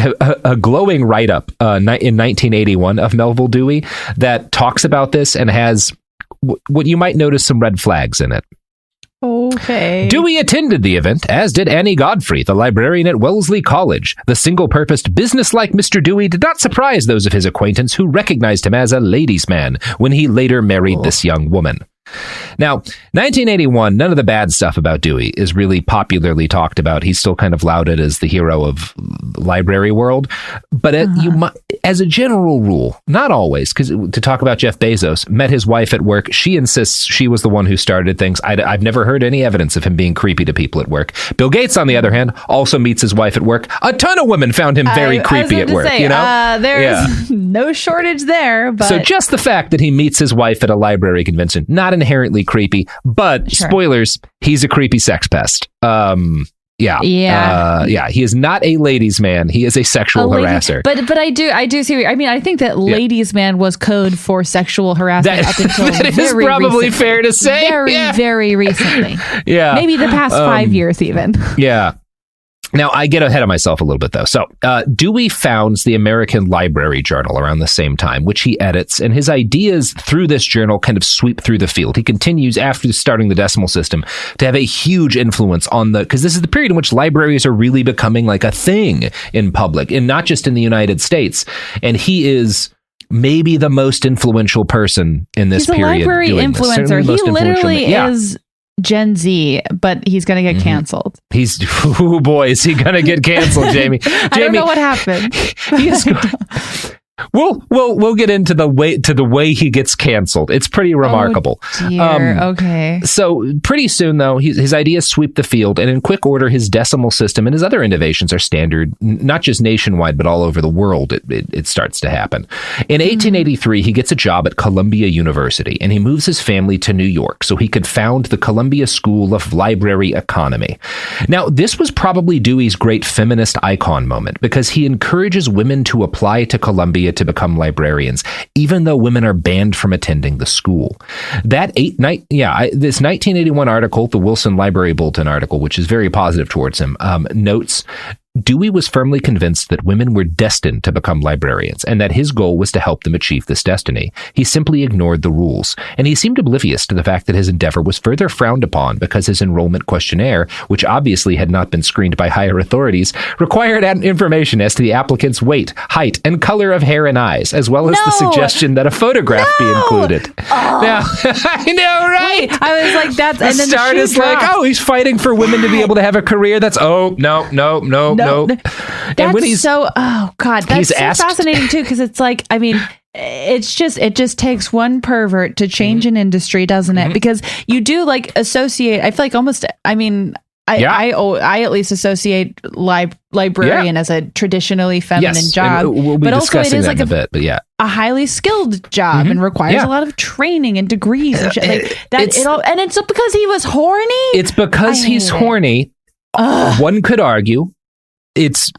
glowing write-up in 1981 of Melville Dewey that talks about this and has what you might notice some red flags in it. Okay. Dewey attended the event, as did Annie Godfrey, the librarian at Wellesley College. The single-purposed, businesslike Mr. Dewey did not surprise those of his acquaintance who recognized him as a ladies' man when he later married this young woman. Now, 1981, none of the bad stuff about Dewey is really popularly talked about. He's still kind of lauded as the hero of library world. But as a general rule, not always, because to talk about Jeff Bezos, met his wife at work. She insists she was the one who started things. I've never heard any evidence of him being creepy to people at work. Bill Gates, on the other hand, also meets his wife at work. A ton of women found him very creepy at work. There's no shortage there. But so just the fact that he meets his wife at a library convention, not inherently creepy, but spoilers, he's a creepy sex pest. He is not a ladies' man. He is a sexual harasser. But I do see. I think that ladies' man was code for sexual harassment up until that is probably fair to say. Very recently. Yeah, maybe the past 5 years even. Yeah. Now, I get ahead of myself a little bit, though. So, Dewey founds the American Library Journal around the same time, which he edits, and his ideas through this journal kind of sweep through the field. He continues, after starting the decimal system, to have a huge influence on because this is the period in which libraries are really becoming like a thing in public, and not just in the United States. And he is maybe the most influential person in this period. He's a library influencer. He literally is Gen Z, but he's going to get canceled. Oh boy, is he going to get canceled, Jamie? I don't know what happened. He is We'll get into the way he gets canceled. It's pretty remarkable. Oh, dear. Okay. So pretty soon, though, his ideas sweep the field, and in quick order, his decimal system and his other innovations are standard, not just nationwide, but all over the world. It starts to happen. In 1883, he gets a job at Columbia University, and he moves his family to New York so he could found the Columbia School of Library Economy. Now, this was probably Dewey's great feminist icon moment, because he encourages women to apply to Columbia to become librarians, even though women are banned from attending the school. This 1981 article, the Wilson Library Bulletin article, which is very positive towards him, notes Dewey was firmly convinced that women were destined to become librarians and that his goal was to help them achieve this destiny. He simply ignored the rules, and he seemed oblivious to the fact that his endeavor was further frowned upon because his enrollment questionnaire, which obviously had not been screened by higher authorities, required information as to the applicant's weight, height, and color of hair and eyes, as well as the suggestion that a photograph be included. Now, I know, right? Wait, I was like, that's... The and then start is like, he's fighting for women to be able to have a career. That's, no. That's that's so fascinating too, because it's like, it just takes one pervert to change an industry, doesn't it? Because you do like associate, I feel like almost, I at least associate librarian as a traditionally feminine job, we'll be but also it is like a highly skilled job and requires a lot of training and degrees and shit. Like that. And it's because he was horny. It's because he's horny. One could argue. It's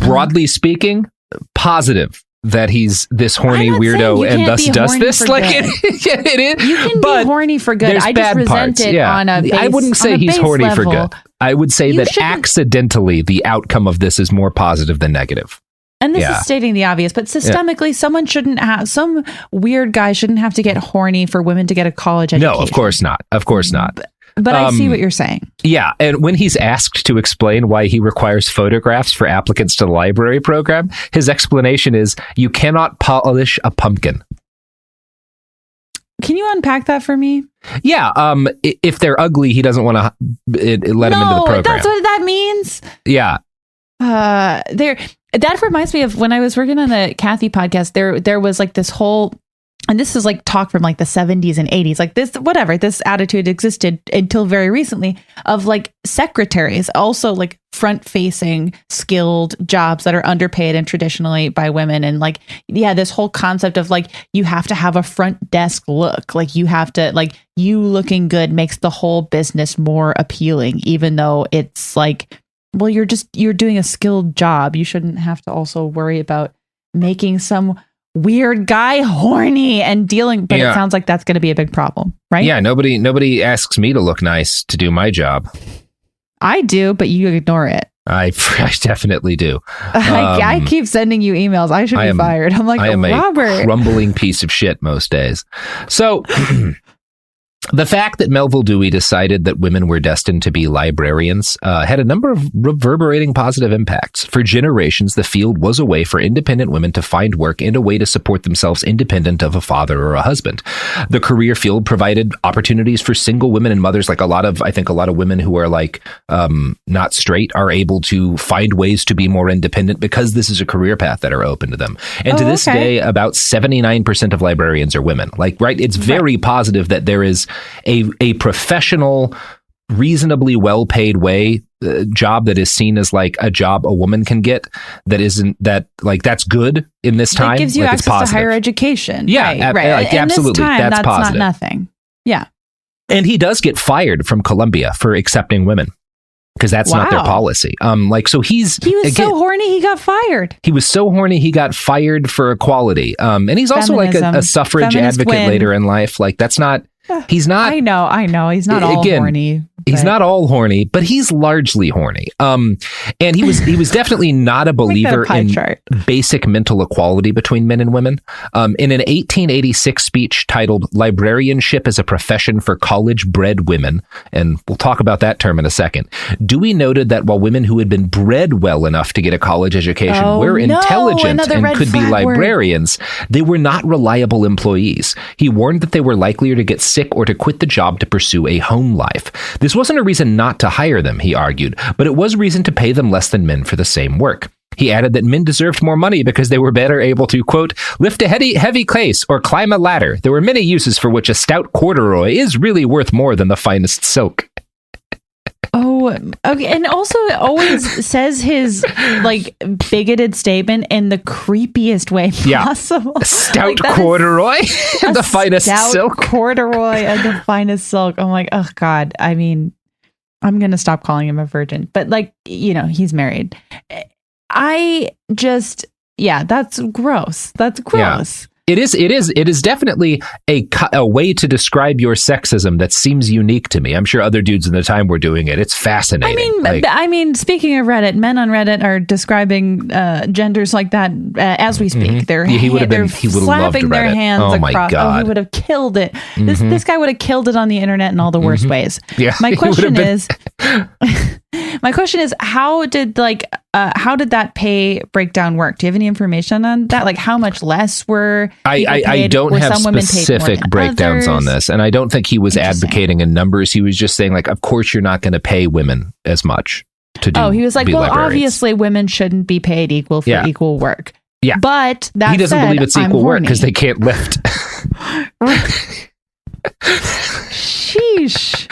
broadly speaking positive that he's this horny weirdo and thus does this. Like it is. You can be horny for good. I just resent it on a base, I wouldn't say he's horny level. for good. I would say that accidentally the outcome of this is more positive than negative. And this is stating the obvious, but systemically, some weird guy shouldn't have to get horny for women to get a college education. No, of course not. Of course not. But I see what you're saying. Yeah. And when he's asked to explain why he requires photographs for applicants to the library program, his explanation is, you cannot polish a pumpkin. Can you unpack that for me? Yeah. If they're ugly, he doesn't want to let them into the program. That's what that means. Yeah. That reminds me of when I was working on the Kathy podcast, there was like this whole... And this is like talk from like the 70s and 80s, like this attitude existed until very recently of like secretaries, also like front facing skilled jobs that are underpaid and traditionally by women. And like, this whole concept of like, you have to have a front desk look, like you have to, like, you looking good makes the whole business more appealing, even though it's like, well, you're doing a skilled job. You shouldn't have to also worry about making some weird guy horny and dealing, but it sounds like that's going to be a big problem, right? Yeah, nobody asks me to look nice to do my job. I do, but you ignore it. I definitely do. I keep sending you emails. I should be fired. I'm like, I am Robert, a crumbling piece of shit most days. So The fact that Melville Dewey decided that women were destined to be librarians had a number of reverberating positive impacts. For generations, the field was a way for independent women to find work and a way to support themselves independent of a father or a husband. The career field provided opportunities for single women and mothers. Like I think a lot of women who are not straight are able to find ways to be more independent because this is a career path that are open to them. And to this day, about 79% of librarians are women. It's very positive that there is a professional, reasonably well-paid job that is seen as like a job a woman can get that's good in this time. It gives you access to higher education. Yeah, right. Absolutely. This time, that's positive. Not nothing. Yeah. And he does get fired from Columbia for accepting women because that's not their policy. So he was so horny he got fired. He was so horny he got fired for equality. And he's also a suffrage advocate later in life. That's not. He's not. I know. He's not all horny. He's not all horny, but he's largely horny. And he was definitely not a believer in basic mental equality between men and women. In an 1886 speech titled "Librarianship as a Profession for College-Bred Women," and we'll talk about that term in a second, Dewey noted that while women who had been bred well enough to get a college education were intelligent and could be librarians, they were not reliable employees. He warned that they were likelier to get sick or to quit the job to pursue a home life. This wasn't a reason not to hire them, he argued, but it was a reason to pay them less than men for the same work. He added that men deserved more money because they were better able to, quote, lift a heavy case or climb a ladder. There were many uses for which a stout corduroy is really worth more than the finest silk. Oh, okay. And also it always says his bigoted statement in the creepiest way possible. Stout corduroy and the finest silk. Corduroy and the finest silk. I'm like, oh God. I mean, I'm going to stop calling him a virgin, but he's married. That's gross. That's gross. Yeah. It is definitely a way to describe your sexism that seems unique to me. I'm sure other dudes in the time were doing it. It's fascinating. I mean, speaking of Reddit, men on Reddit are describing genders like that as we speak. They're slapping their hands across. My God. Oh, he would have killed it. This guy would have killed it on the internet in all the worst ways. Yeah. My question is, how did that pay breakdown work? Do you have any information on that? How much less were I don't have specific breakdowns on this, and I don't think he was advocating in numbers. He was just saying, of course you're not going to pay women as much to do. Oh, he was like, well, librarians. Obviously women shouldn't be paid equal for equal work. Yeah, but that he doesn't believe it's equal work because they can't lift. Sheesh.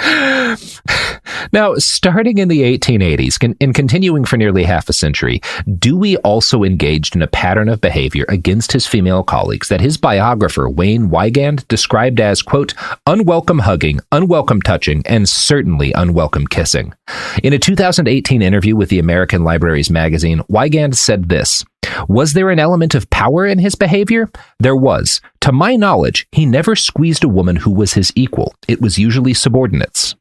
Now, starting in the 1880s and continuing for nearly half a century, Dewey also engaged in a pattern of behavior against his female colleagues that his biographer, Wayne Wygand, described as, quote, unwelcome hugging, unwelcome touching, and certainly unwelcome kissing. In a 2018 interview with the American Libraries magazine, Wygand said this: was there an element of power in his behavior? There was. To my knowledge, he never squeezed a woman who was his equal. It was usually subordinates.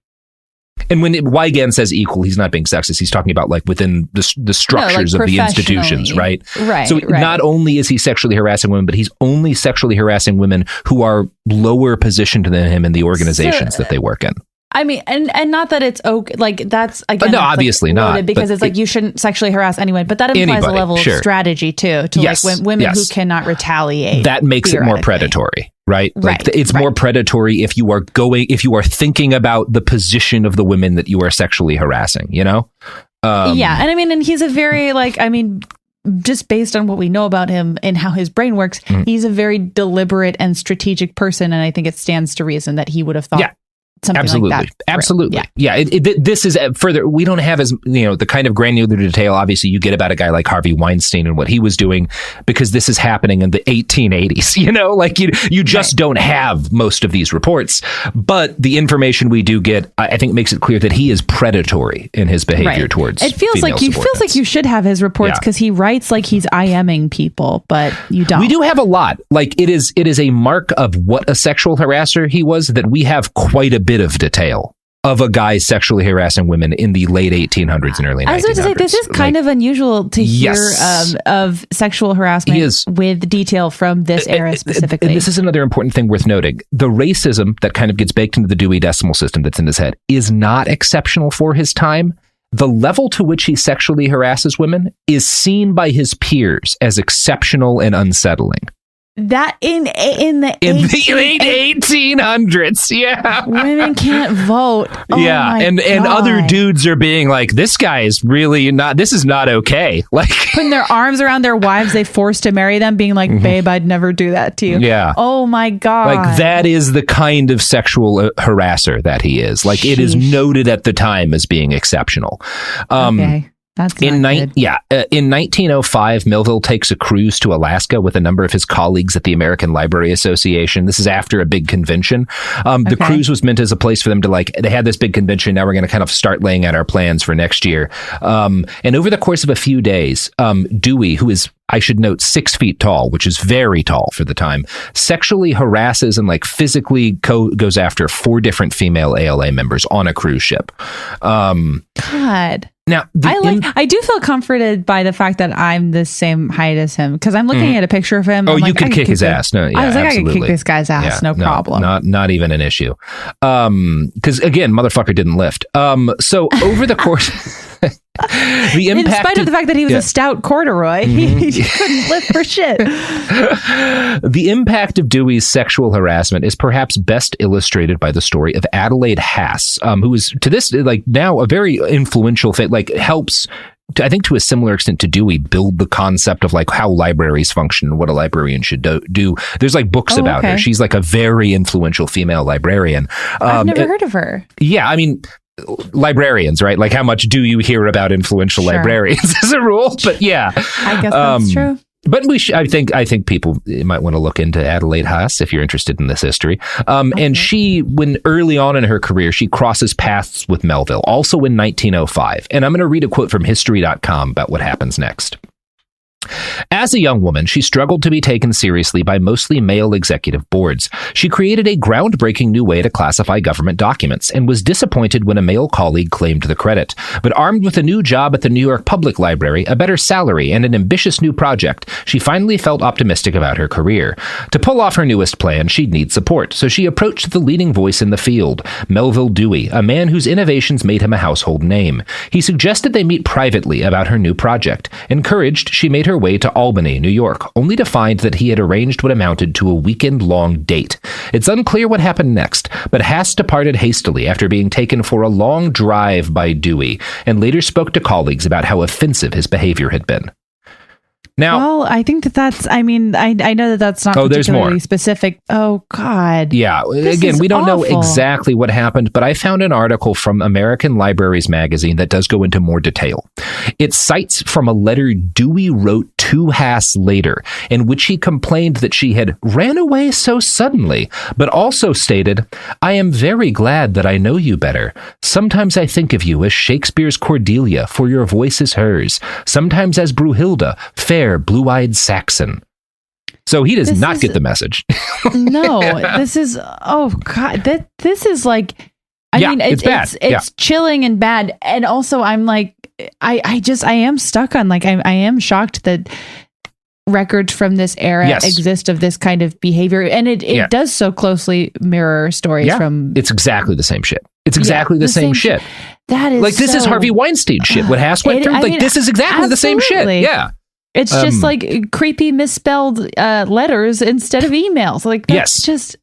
And when Wygand says equal, he's not being sexist. He's talking about within the structures of the institutions, right? Right. So not only is he sexually harassing women, but he's only sexually harassing women who are lower positioned than him in the organizations that they work in. I mean, and not that it's okay. That's again, no, obviously not, because it's you shouldn't sexually harass anyone. But that implies a level of strategy too, to women who cannot retaliate. That makes it more predatory, right? It's more predatory if you are thinking about the position of the women that you are sexually harassing. And I mean, and he's a very just based on what we know about him and how his brain works, he's a very deliberate and strategic person, and I think it stands to reason that he would have thought. Yeah. Absolutely. Like that. Absolutely. Right. Yeah. This is further. We don't have as, the kind of granular detail, obviously, you get about a guy like Harvey Weinstein and what he was doing, because this is happening in the 1880s, you just don't have most of these reports. But the information we do get, I think, makes it clear that he is predatory in his behavior towards it feels female like you should have his reports because he writes like he's IMing people, but you don't. We do have a lot. It is a mark of what a sexual harasser he was that we have quite a bit of detail of a guy sexually harassing women in the late 1800s and early 1900s. I was going to say, this is kind of unusual to hear of sexual harassment with detail from this era specifically. And this is another important thing worth noting. The racism that kind of gets baked into the Dewey Decimal System that's in his head is not exceptional for his time. The level to which he sexually harasses women is seen by his peers as exceptional and unsettling. That in the late 1800s, yeah, women can't vote. Oh yeah, and other dudes are being like, this guy is really not. This is not okay. Like putting their arms around their wives they forced to marry them, being like, babe, I'd never do that to you. Yeah. Oh my god. Like that is the kind of sexual harasser that he is. Like it is noted at the time as being exceptional. Okay. That's in good. In 1905, Melville takes a cruise to Alaska with a number of his colleagues at the American Library Association. This is after a big convention. The cruise was meant as a place for them to they had this big convention. Now we're going to kind of start laying out our plans for next year. And over the course of a few days, Dewey, who is, I should note, 6 feet tall, which is very tall for the time, sexually harasses and physically goes after 4 different female ALA members on a cruise ship. God. Now, I do feel comforted by the fact that I'm the same height as him because I'm looking at a picture of him. Oh, you could kick his ass. No, yeah, I was like, absolutely. I could kick this guy's ass, no problem. Not even an issue. Because again, motherfucker didn't lift. So over the course, the impact, in spite of the fact that he was a stout corduroy, he couldn't lift for shit. The impact of Dewey's sexual harassment is perhaps best illustrated by the story of Adelaide Haas, who is to this now a very influential thing. Helps, I think, to a similar extent to Dewey, build the concept of how libraries function and what a librarian should do. There's books about her. She's a very influential female librarian. I've never heard of her. Yeah, I mean, librarians, right? How much do you hear about influential librarians as a rule? But yeah, I guess that's true. But I think people might want to look into Adelaide Haas if you're interested in this history. And she, when early on in her career, she crosses paths with Melville, also in 1905. And I'm going to read a quote from History.com about what happens next. As a young woman, she struggled to be taken seriously by mostly male executive boards. She created a groundbreaking new way to classify government documents and was disappointed when a male colleague claimed the credit. But armed with a new job at the New York Public Library, a better salary, and an ambitious new project, she finally felt optimistic about her career. To pull off her newest plan, she'd need support, so she approached the leading voice in the field, Melville Dewey, a man whose innovations made him a household name. He suggested they meet privately about her new project. Encouraged, she made her way to Albany, New York, only to find that he had arranged what amounted to a weekend-long date. It's unclear what happened next, but Haas departed hastily after being taken for a long drive by Dewey, and later spoke to colleagues about how offensive his behavior had been. Now, well, I think that's, I mean, I know that that's not particularly specific. Oh, God. Yeah. Again, we don't know exactly what happened, but I found an article from American Libraries magazine that does go into more detail. It cites from a letter Dewey wrote to Haas later, in which he complained that she had ran away so suddenly, but also stated, "I am very glad that I know you better. Sometimes I think of you as Shakespeare's Cordelia, for your voice is hers. Sometimes as Brunhilde, fair, blue-eyed Saxon." So he does not get the message. No, this is, oh God, this is I mean, it's bad. It's chilling and bad. And also I'm I am stuck on, I am shocked that records from this era exist of this kind of behavior. And it does so closely mirror stories from. It's exactly the same shit. It's exactly the same shit. That is this is Harvey Weinstein shit. What Haas went through. This is exactly the same shit. Yeah. It's just creepy misspelled letters instead of emails. That's just,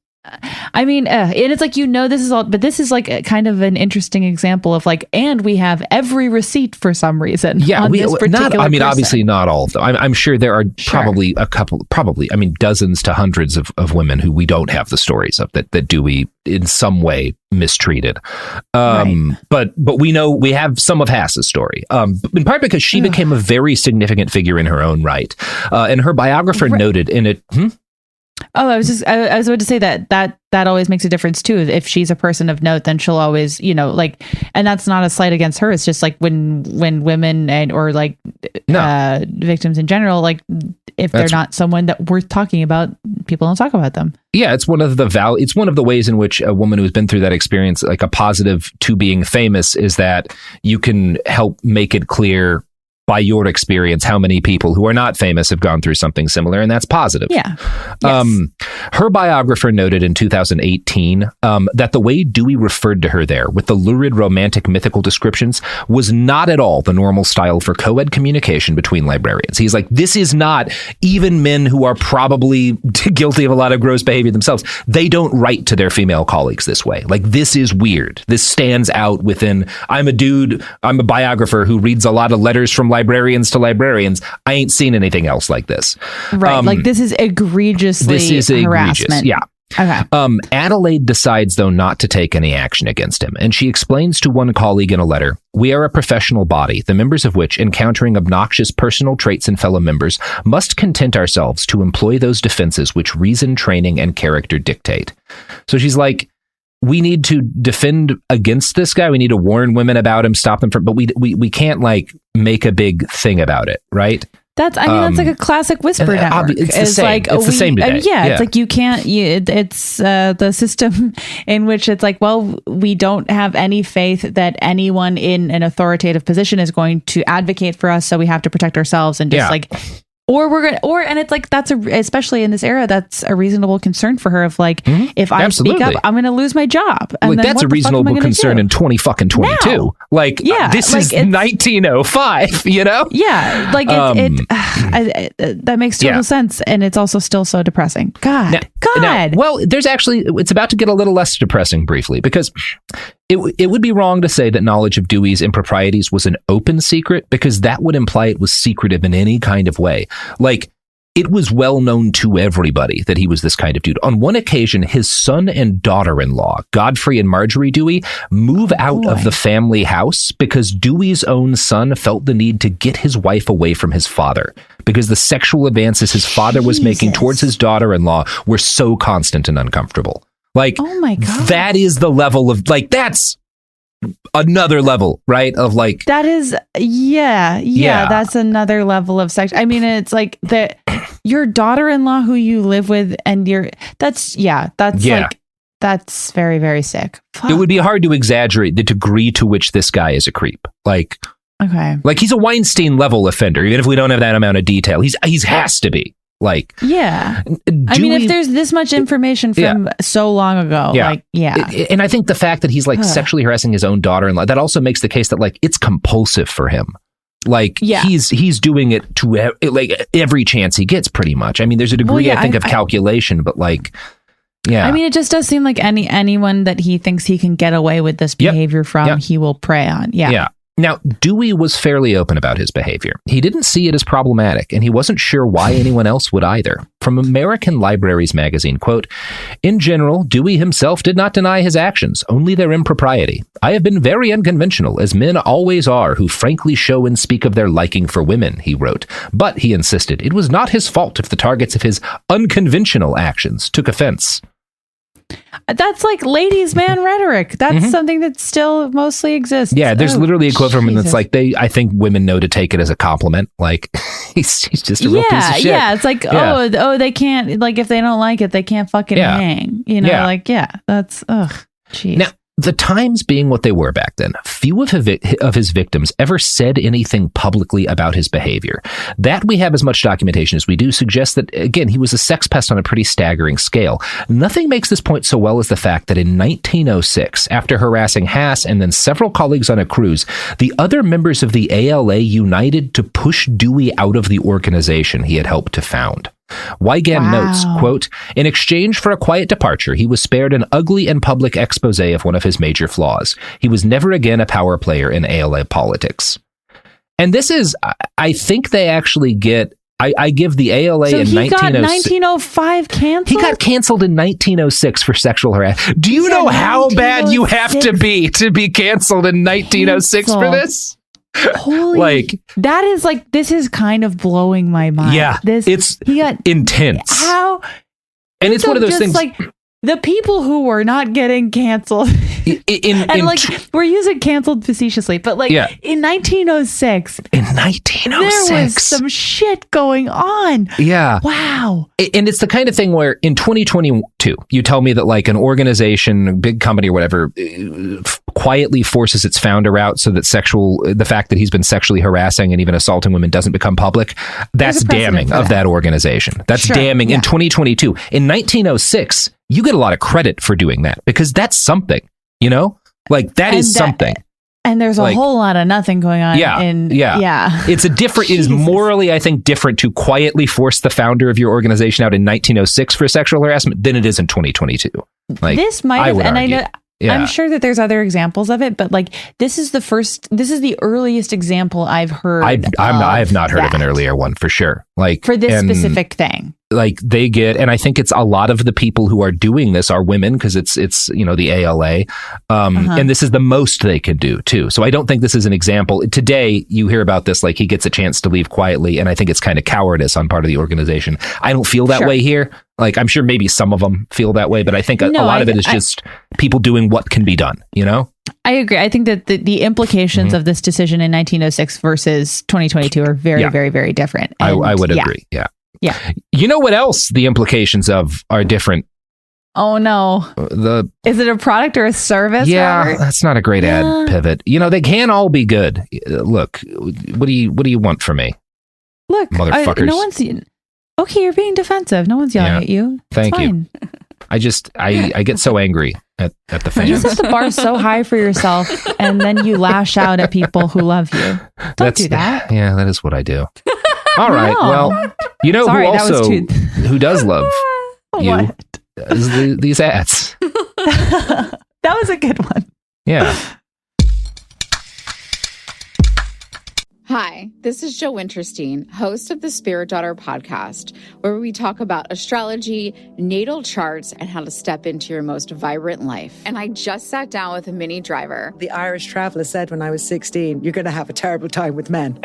I mean, and it's this is all, but this is a kind of an interesting example of and we have every receipt for some reason. Yeah, on this particular person. Obviously not all of them. I'm sure there are probably dozens to hundreds of women who we don't have the stories of that Dewey in some way mistreated. But we know we have some of Haas's story, in part because she became a very significant figure in her own right. And her biographer noted in it. Oh, I was about to say that always makes a difference too. If she's a person of note, then she'll always, and that's not a slight against her. It's just when women or victims in general, if they're not someone that worth talking about, people don't talk about them. Yeah, it's one of the ways in which a woman who's been through that experience, like a positive to being famous, is that you can help make it clear by your experience how many people who are not famous have gone through something similar, and that's positive. Yeah. Yes. Her biographer noted in 2018 that the way Dewey referred to her there, with the lurid romantic mythical descriptions, was not at all the normal style for co-ed communication between librarians. He's like, this is not, even men who are probably guilty of a lot of gross behavior themselves, they don't write to their female colleagues this way. Like, this is weird. This stands out within, I'm a biographer who reads a lot of letters from librarians to librarians. I ain't seen anything else like this. Right. Like, this is egregiously harassment. Yeah. Okay. Adelaide decides, though, not to take any action against him, and she explains to one colleague in a letter, "We are a professional body, the members of which, encountering obnoxious personal traits in fellow members, must content ourselves to employ those defenses which reason, training, and character dictate." So she's like, we need to defend against this guy. We need to warn women about him, stop them from, but we can't like make a big thing about it, right? That's like a classic whisper network. It's the same. Like, it's the same today. It's like you can't. It's the system in which it's like, well, we don't have any faith that anyone in an authoritative position is going to advocate for us, so we have to protect ourselves and just and it's like, that's especially in this era, that's a reasonable concern for her of like, if I speak up, I'm going to lose my job. And like, that's a reasonable concern in 2022. Now. Like, this is 1905, you know? Yeah. Like that makes total sense. And it's also still so depressing. God. Well, it's about to get a little less depressing briefly, because it would be wrong to say that knowledge of Dewey's improprieties was an open secret, because that would imply it was secretive in any kind of way. Like, it was well known to everybody that he was this kind of dude. On one occasion, his son and daughter-in-law, Godfrey and Marjorie Dewey, move out of the family house because Dewey's own son felt the need to get his wife away from his father, because the sexual advances his father was making towards his daughter-in-law were so constant and uncomfortable. Like, oh my God, that is the level of, like, that's another level, right? Of like, that is, that's another level of sex. I mean, it's like that your daughter-in-law who you live with, and that's very, very sick. Fuck. It would be hard to exaggerate the degree to which this guy is a creep. Like, okay, like he's a Weinstein level offender, even if we don't have that amount of detail. He's has to be. Like, I mean, if there's this much information from so long ago, and I think the fact that he's like sexually harassing his own daughter-in-law, that also makes the case that like it's compulsive for him. Like, he's doing it to like every chance he gets, pretty much. I mean, there's a degree, I think, of calculation, but like, I mean, it just does seem like anyone that he thinks he can get away with this behavior from, he will prey on. Now, Dewey was fairly open about his behavior. He didn't see it as problematic, and he wasn't sure why anyone else would either. From American Libraries magazine, quote, "In general, Dewey himself did not deny his actions, only their impropriety. I have been very unconventional, as men always are who frankly show and speak of their liking for women," he wrote. But, he insisted, it was not his fault if the targets of his unconventional actions took offense. That's like ladies' man rhetoric. That's something that still mostly exists. Yeah, there's literally a quote from him that's like, I think women know to take it as a compliment. Like, he's just a real piece of shit. Yeah, it's like, they can't, like, if they don't like it, they can't fucking hang. You know, that's, jeez. Now, the times being what they were back then, few of his victims ever said anything publicly about his behavior. That we have as much documentation as we do suggests that, again, he was a sex pest on a pretty staggering scale. Nothing makes this point so well as the fact that in 1906, after harassing Haas and then several colleagues on a cruise, the other members of the ALA united to push Dewey out of the organization he had helped to found. Wygand notes, quote, "In exchange for a quiet departure, he was spared an ugly and public expose of one of his major flaws. He was never again a power player in ALA politics." And this is, I think they actually get, I give the ALA in 1905 canceled? He got canceled in 1906 for sexual harassment. Do you know how bad you have to be canceled in 1906 for this? Holy, that is like, this is kind of blowing my mind. Yeah, it's intense. How? And it's one of those things like the people who were not getting canceled. we're using canceled facetiously, but in 1906, there was some shit going on. Yeah. Wow. And it's the kind of thing where in 2022, you tell me that like an organization, a big company or whatever, quietly forces its founder out so that the fact that he's been sexually harassing and even assaulting women doesn't become public. That's damning of that organization. That's damning in 2022. In 1906, you get a lot of credit for doing that because that's something, like that is something. And there's a whole lot of nothing going on. Yeah. It is morally, I think, different to quietly force the founder of your organization out in 1906 for sexual harassment than it is in 2022. Like this might have, and argue. I know. Yeah. I'm sure that there's other examples of it, but like this is the earliest example I've heard. I have not heard of an earlier one for sure. Like for this specific thing. Like and I think it's a lot of the people who are doing this are women because it's the ALA, and this is the most they can do too. So I don't think this is an example. Today you hear about this like he gets a chance to leave quietly, and I think it's kind of cowardice on part of the organization. I don't feel that way here. Like I'm sure maybe some of them feel that way, but I think a lot of it is just people doing what can be done. I agree. I think that the implications of this decision in 1906 versus 2022 are very, very, very different. And I would agree. Yeah. Yeah. You know what else the implications of are different? Oh no. Is it a product or a service? Yeah, Robert? That's not a great ad pivot. They can all be good. Look, what do you want from me? Look, motherfuckers. No one's. Okay, you're being defensive. No one's yelling at you. Thank you. I get so angry at the fans. You set the bar so high for yourself, and then you lash out at people who love you. Don't do that. Yeah, that is what I do. All right. No. Well, who does love you is these ads. That was a good one. Yeah. Hi, this is Jo Winterstein, host of the Spirit Daughter podcast, where we talk about astrology, natal charts, and how to step into your most vibrant life. And I just sat down with a Minnie Driver. The Irish traveler said when I was 16, you're going to have a terrible time with men.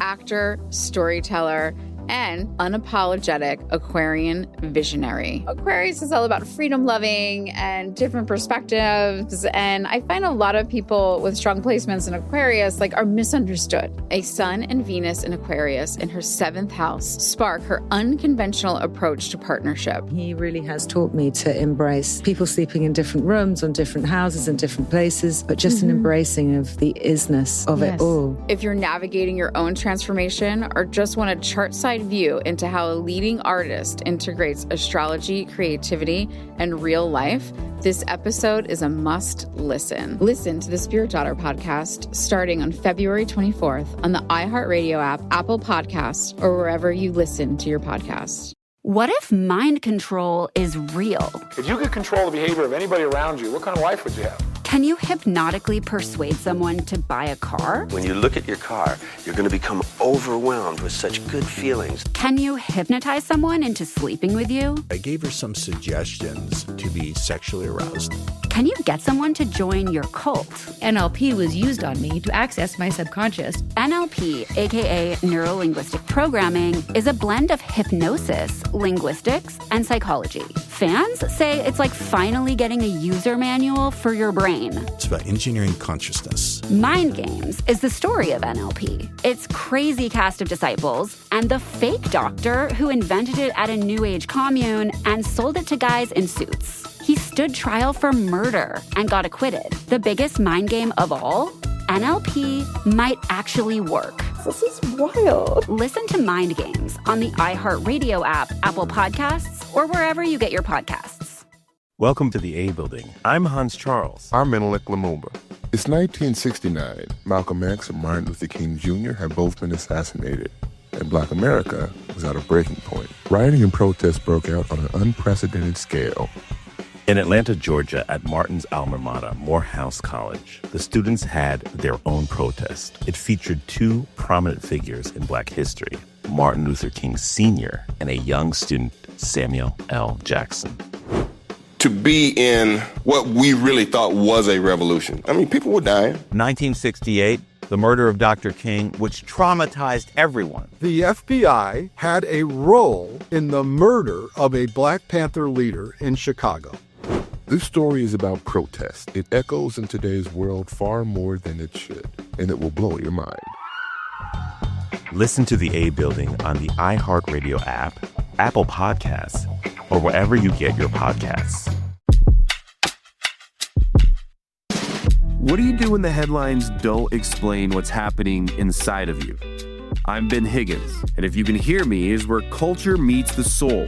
Actor, storyteller, and unapologetic Aquarian visionary. Aquarius is all about freedom loving and different perspectives. And I find a lot of people with strong placements in Aquarius are misunderstood. A Sun and Venus in Aquarius in her 7th house spark her unconventional approach to partnership. He really has taught me to embrace people sleeping in different rooms, on different houses, in different places, but just an embracing of the isness of it all. If you're navigating your own transformation or just want a chart side view into how a leading artist integrates astrology, creativity, and real life, this episode is a must listen. Listen to the Spirit Daughter podcast starting on February 24th on the iHeartRadio app, Apple Podcasts, or wherever you listen to your podcasts. What if mind control is real? If you could control the behavior of anybody around you, what kind of life would you have? Can you hypnotically persuade someone to buy a car? When you look at your car, you're going to become overwhelmed with such good feelings. Can you hypnotize someone into sleeping with you? I gave her some suggestions to be sexually aroused. Can you get someone to join your cult? NLP was used on me to access my subconscious. NLP, aka Neuro-Linguistic Programming, is a blend of hypnosis, linguistics, and psychology. Fans say it's like finally getting a user manual for your brain. It's about engineering consciousness. Mind Games is the story of NLP. Its crazy cast of disciples and the fake doctor who invented it at a New Age commune and sold it to guys in suits. He stood trial for murder and got acquitted. The biggest mind game of all? NLP might actually work. This is wild. Listen to Mind Games on the iHeartRadio app, Apple Podcasts, or wherever you get your podcasts. Welcome to the A Building. I'm Hans Charles. I'm Menelik Lumumba. It's 1969. Malcolm X and Martin Luther King Jr. had both been assassinated, and Black America was at a breaking point. Rioting and protests broke out on an unprecedented scale. In Atlanta, Georgia, at Martin's alma mater, Morehouse College, the students had their own protest. It featured two prominent figures in Black history, Martin Luther King Sr. and a young student, Samuel L. Jackson. To be in what we really thought was a revolution. I mean, people were dying. 1968, the murder of Dr. King, which traumatized everyone. The FBI had a role in the murder of a Black Panther leader in Chicago. This story is about protest. It echoes in today's world far more than it should, and it will blow your mind. Listen to The A Building on the iHeartRadio app, Apple Podcasts, or wherever you get your podcasts. What do you do when the headlines don't explain what's happening inside of you? I'm Ben Higgins, and If You Can Hear Me is where culture meets the soul,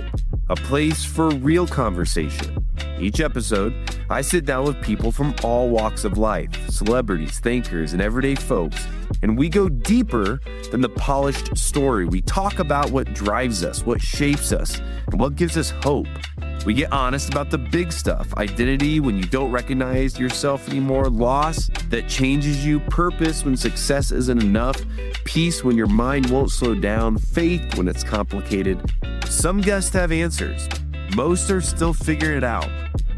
a place for real conversation. Each episode, I sit down with people from all walks of life, celebrities, thinkers, and everyday folks, and we go deeper than the polished story. We talk about what drives us, what shapes us, and what gives us hope. We get honest about the big stuff: identity when you don't recognize yourself anymore, loss that changes you, purpose when success isn't enough, peace when your mind won't slow down, faith when it's complicated. Some guests have answers. Most are still figuring it out.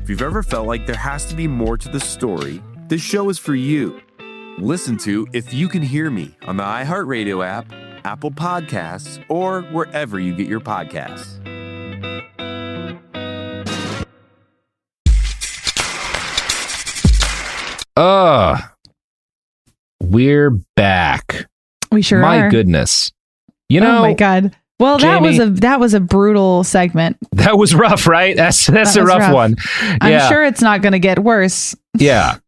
If you've ever felt like there has to be more to the story, this show is for you. Listen to If You Can Hear Me on the iHeartRadio app, Apple Podcasts, or wherever you get your podcasts. We're back. We sure are. My are. goodness. You know, oh my God. Well, Jamie, that was a brutal segment. That was rough, right? That's a rough one. I'm sure it's not going to get worse. Yeah.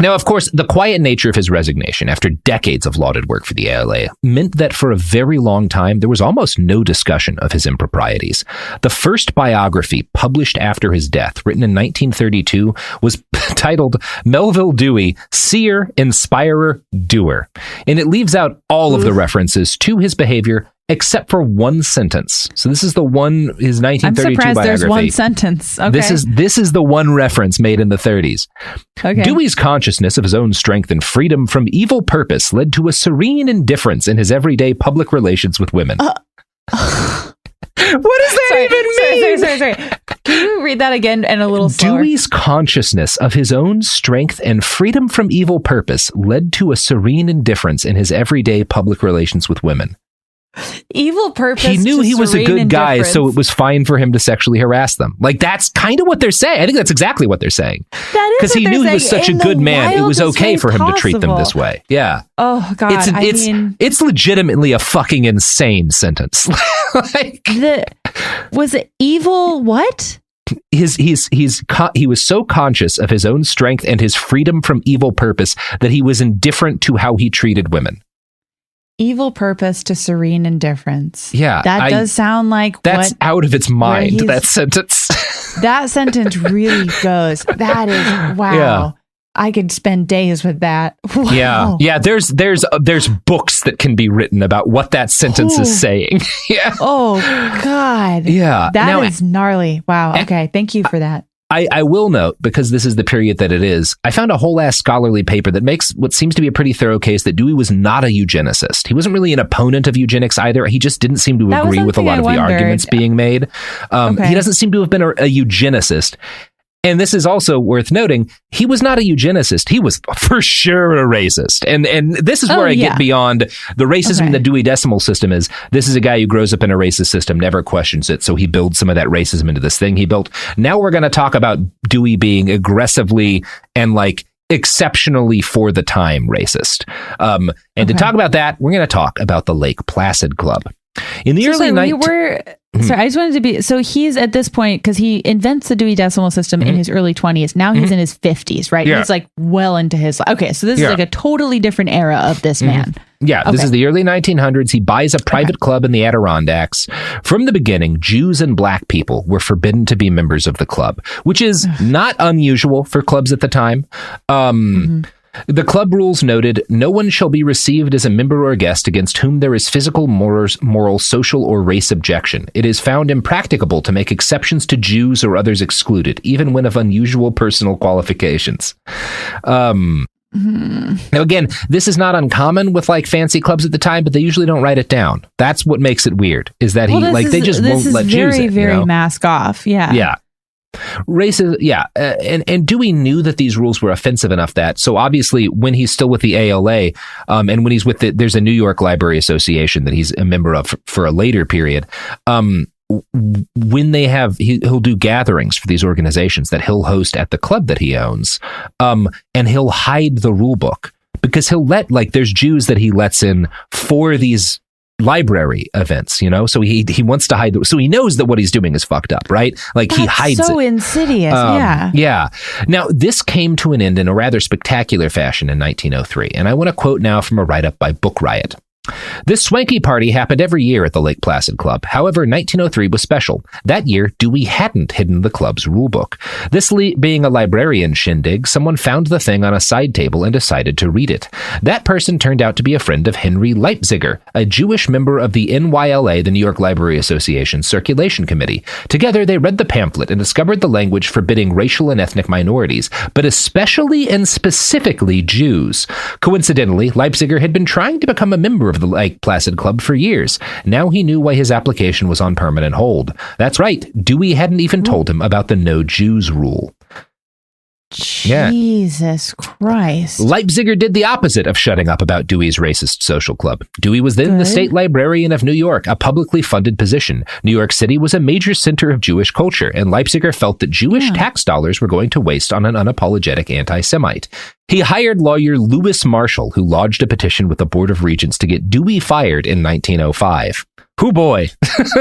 Now, of course, the quiet nature of his resignation after decades of lauded work for the ALA meant that for a very long time, there was almost no discussion of his improprieties. The first biography published after his death, written in 1932, was titled Melville Dewey, Seer, Inspirer, Doer. And it leaves out all of the references to his behavior except for one sentence. So this is the one, his 1932 I'm surprised biography. there's one sentence. Okay. This is the one reference made in the 30s. Okay. Dewey's consciousness of his own strength and freedom from evil purpose led to a serene indifference in his everyday public relations with women. What does that even mean? Sorry. Can you read that again and a little slower? Dewey's consciousness of his own strength and freedom from evil purpose led to a serene indifference in his everyday public relations with women. Evil purpose. He knew he was a good guy, so it was fine for him to sexually harass them. Like, that's kind of what they're saying. I think that's exactly what they're saying. That is because he knew he was such a good man. It was okay for him to treat them this way. Yeah. Oh God. It's legitimately a fucking insane sentence. Was it evil? What? He was so conscious of his own strength and his freedom from evil purpose that he was indifferent to how he treated women. Evil purpose to serene indifference. Yeah. That does sound like that's out of its mind, that sentence. That sentence really goes. That is, wow. Yeah. I could spend days with that. Wow. Yeah. There's books that can be written about what that sentence is saying. Yeah. Oh God. Yeah. That is gnarly. Wow. Okay. Thank you for that. I will note, because this is the period that it is, I found a whole ass scholarly paper that makes what seems to be a pretty thorough case that Dewey was not a eugenicist. He wasn't really an opponent of eugenics either. He just didn't seem to agree with a lot of the arguments being made. He doesn't seem to have been a eugenicist. And this is also worth noting, he was not a eugenicist. He was for sure a racist. And this is where I get beyond the racism in the Dewey Decimal System is, this is a guy who grows up in a racist system, never questions it, so he builds some of that racism into this thing he built. Now we're going to talk about Dewey being aggressively and exceptionally for the time racist. To talk about that, we're going to talk about the Lake Placid Club. In the early 19... Sorry, I just wanted to be... So he's at this point, because he invents the Dewey Decimal System in his early 20s. Now he's in his 50s, right? Yeah. He's well into his... Okay, so this is a totally different era of this man. Yeah, this is the early 1900s. He buys a private club in the Adirondacks. From the beginning, Jews and black people were forbidden to be members of the club, which is not unusual for clubs at the time. The club rules noted, no one shall be received as a member or guest against whom there is physical, moral, social, or race objection. It is found impracticable to make exceptions to Jews or others excluded, even when of unusual personal qualifications. Now, again, this is not uncommon with fancy clubs at the time, but they usually don't write it down. That's what makes it weird, is that they just won't let Jews in. Very mask off. Yeah. Yeah. Races, and Dewey knew that these rules were offensive enough that, so obviously when he's still with the ALA, and when he's with there's a New York Library Association that he's a member of for a later period, when they have, he'll do gatherings for these organizations that he'll host at the club that he owns, and he'll hide the rule book because he'll let, like, there's Jews that he lets in for these library events, so he wants to hide, so he knows that what he's doing is fucked up, right? Like, he hides it. So insidious. Yeah. Now, this came to an end in a rather spectacular fashion in 1903, and I want to quote now from a write-up by Book Riot. This swanky party happened every year at the Lake Placid Club. However, 1903 was special. That year, Dewey hadn't hidden the club's rulebook. This being a librarian shindig, someone found the thing on a side table and decided to read it. That person turned out to be a friend of Henry Leipziger, a Jewish member of the NYLA, the New York Library Association Circulation Committee. Together, they read the pamphlet and discovered the language forbidding racial and ethnic minorities, but especially and specifically Jews. Coincidentally, Leipziger had been trying to become a member of the Lake Placid Club for years. Now he knew why his application was on permanent hold. That's right, Dewey hadn't even told him about the no Jews rule. Jesus Christ. Leipziger did the opposite of shutting up about Dewey's racist social club. Dewey was then the state librarian of New York, a publicly funded position. New York City was a major center of Jewish culture, and Leipziger felt that Jewish tax dollars were going to waste on an unapologetic anti-Semite. He hired lawyer Lewis Marshall, who lodged a petition with the Board of Regents to get Dewey fired in 1905. Hoo boy. Look, this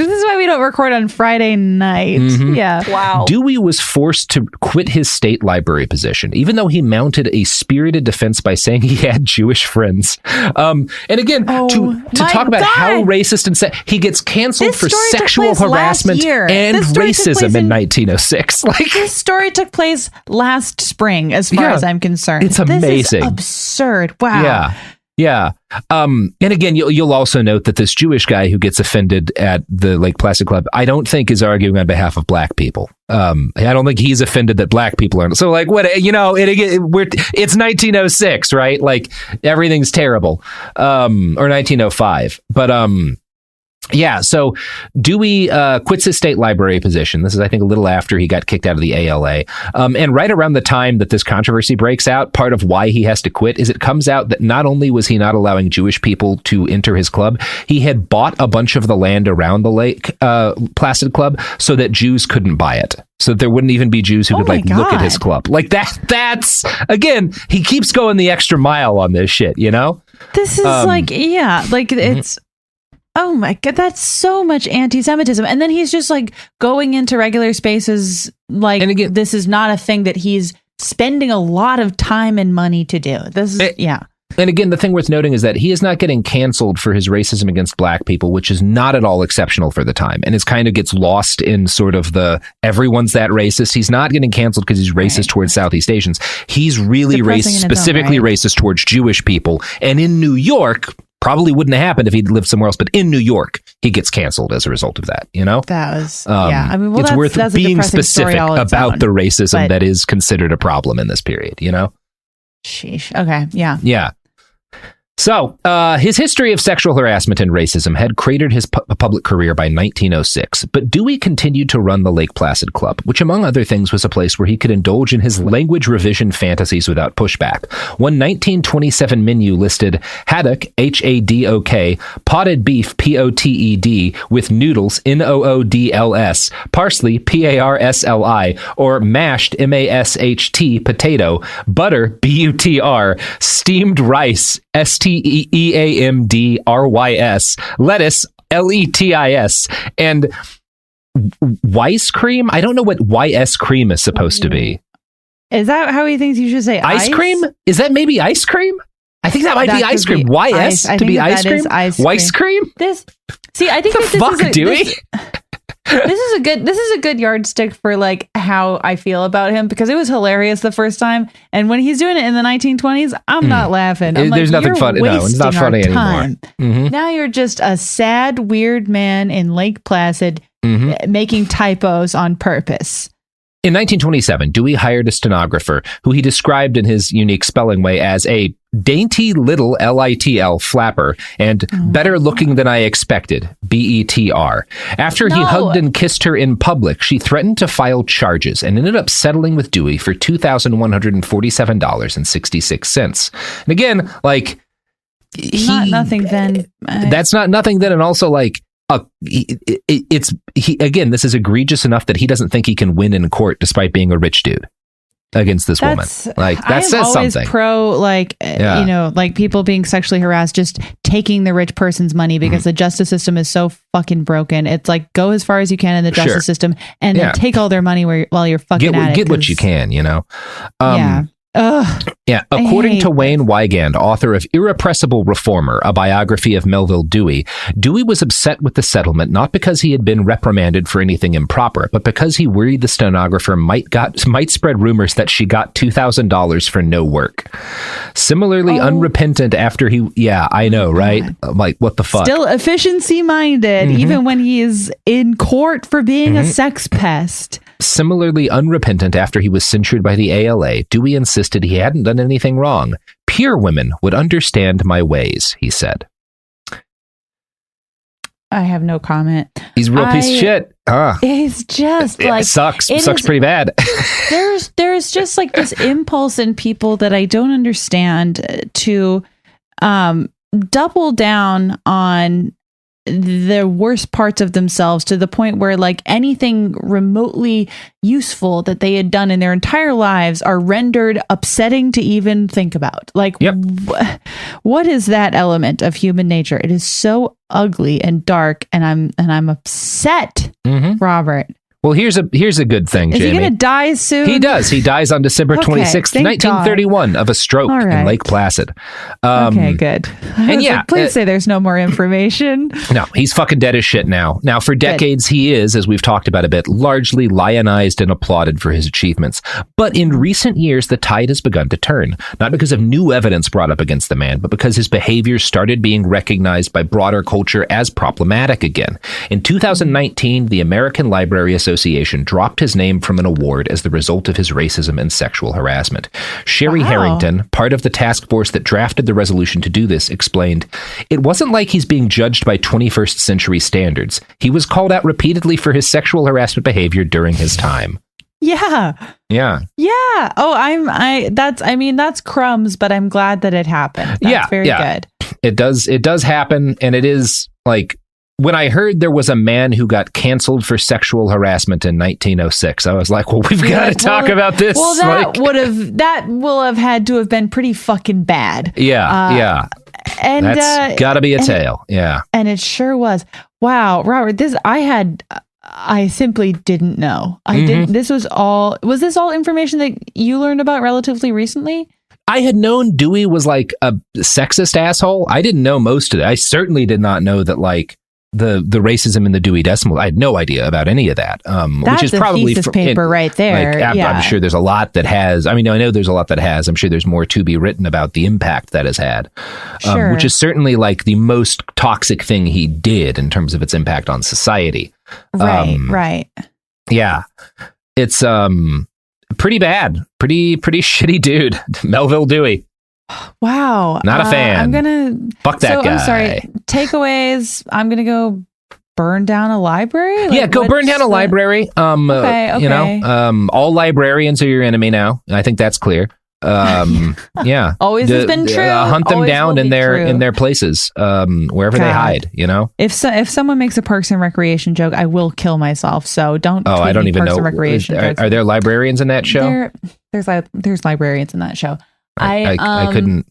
is why we don't record on Friday night. Yeah. Wow. Dewey was forced to quit his state library position, even though he mounted a spirited defense by saying he had Jewish friends. And again, to talk about how racist and he gets canceled for sexual harassment and racism in 1906. Like, this story took place last spring, as far as I'm concerned. It's amazing. This is absurd. Wow. Yeah. And again, you'll also note that this Jewish guy who gets offended at the Lake Placid Club, I don't think is arguing on behalf of black people. I don't think he's offended that black people aren't. So, like, what, it's 1906, right? Like, everything's terrible. Or 1905. But, yeah, so Dewey quits his state library position. This is, I think, a little after he got kicked out of the ALA. And right around the time that this controversy breaks out, part of why he has to quit is it comes out that not only was he not allowing Jewish people to enter his club, he had bought a bunch of the land around the Lake Placid Club so that Jews couldn't buy it. So that there wouldn't even be Jews who could look at his club. Like that's, again, he keeps going the extra mile on this shit, This is it's... Oh my God, that's so much anti-Semitism. And then he's just like going into regular spaces like, and again, this is not a thing that he's spending a lot of time and money to do. This is, And again, the thing worth noting is that he is not getting canceled for his racism against black people, which is not at all exceptional for the time. And it kind of gets lost in sort of the, everyone's that racist. He's not getting canceled because he's racist towards Southeast Asians. He's really specifically racist towards Jewish people. And in New York, probably wouldn't have happened if he'd lived somewhere else, but in New York, he gets canceled as a result of that, That was, I mean, it's worth being specific about the racism that is considered a problem in this period, Sheesh. Okay. Yeah. Yeah. So, his history of sexual harassment and racism had cratered his public career by 1906, but Dewey continued to run the Lake Placid Club, which among other things was a place where he could indulge in his language revision fantasies without pushback. One 1927 menu listed haddock, Hadok, potted beef, Poted, with noodles, Noodls, parsley, Parsli, or mashed, Masht, potato, butter, Butr, steamed rice, Steamdrys, lettuce, Letis, and Weiss cream. I don't know what YS cream is supposed to be. Is that how he thinks you should say ice cream? Is that maybe ice cream? I think that might be ice cream. YS to be ice cream? Weiss cream? I think the fuck, Dewey? This is a good yardstick for like how I feel about him, because it was hilarious the first time, and when he's doing it in the 1920s, I'm not laughing. There's nothing funny. No, it's not funny anymore. Now you're just a sad, weird man in Lake Placid making typos on purpose. In 1927, Dewey hired a stenographer who he described in his unique spelling way as a dainty little LITL flapper and better looking than I expected, BETR. After he hugged and kissed her in public, she threatened to file charges and ended up settling with Dewey for $2,147.66. And again, like, not nothing then. That's not nothing then. And also, like, Again, this is egregious enough that he doesn't think he can win in court despite being a rich dude against this woman. Like, that says something. I'm always pro, like, you know, like people being sexually harassed, just taking the rich person's money because the justice system is so fucking broken. It's like, go as far as you can in the justice system and then take all their money while you're fucking at it. Get what you can, you know? Yeah. Yeah, according to Wayne Wygand, author of Irrepressible Reformer, a biography of Melville Dewey, Dewey was upset with the settlement not because he had been reprimanded for anything improper, but because he worried the stenographer might spread rumors that she got $2,000 for no work. Similarly, unrepentant after he... Yeah, I know, right? I'm like, what the fuck? Still efficiency-minded, even when he is in court for being a sex pest. Similarly unrepentant after he was censured by the ALA, Dewey insisted he hadn't done anything wrong. Pure women would understand my ways, he said. I have no comment. He's a real piece of shit. He's just like... Sucks pretty bad. there's just like this impulse in people that I don't understand to double down on the worst parts of themselves to the point where like anything remotely useful that they had done in their entire lives are rendered upsetting to even think about. Like, what is that element of human nature? It is so ugly and dark, and I'm upset, Robert. Well, here's a good thing, Jamie. Is he going to die soon? He does. He dies on December 26th, 1931 of a stroke in Lake Placid. Okay, good. And yeah, please say there's no more information. No, he's fucking dead as shit now. Now, for decades, he is, as we've talked about a bit, largely lionized and applauded for his achievements. But in recent years, the tide has begun to turn, not because of new evidence brought up against the man, but because his behavior started being recognized by broader culture as problematic again. In 2019, the American Library Association dropped his name from an award as the result of his racism and sexual harassment. Sherry Harrington, part of the task force that drafted the resolution to do this, explained, "It wasn't like he's being judged by 21st century standards. He was called out repeatedly for his sexual harassment behavior during his time." Yeah. Yeah. Yeah. Oh, that's crumbs, but I'm glad that it happened. That's very good. It does happen, and it is like, when I heard there was a man who got canceled for sexual harassment in 1906, I was like, well, we've got to talk about this. Well, that will have had to have been pretty fucking bad. Yeah. And that's got to be a tale. Yeah. And it sure was. Wow, Robert, I simply didn't know. Was this all information that you learned about relatively recently? I had known Dewey was like a sexist asshole. I didn't know most of it. I certainly did not know that like the racism in the Dewey Decimal. I had no idea about any of that. Which is probably thesis paper right there. Like, I'm sure there's a lot that has. I mean, I know there's a lot that has. I'm sure there's more to be written about the impact that has had, which is certainly like the most toxic thing he did in terms of its impact on society. Right. Yeah, it's pretty bad. Pretty shitty dude, Melville Dewey. Wow. Not a fan. Fuck that guy. I'm sorry. Takeaways. I'm going to go burn down a library? Like, go burn down a library. Okay. You know, all librarians are your enemy now. I think that's clear. Yeah. Always has been true. Hunt them Always down in their places, wherever they hide, you know? If someone makes a Parks and Recreation joke, I will kill myself. So don't. Oh, I don't even Parks know. And Recreation are there librarians in that show? There's librarians in that show. I couldn't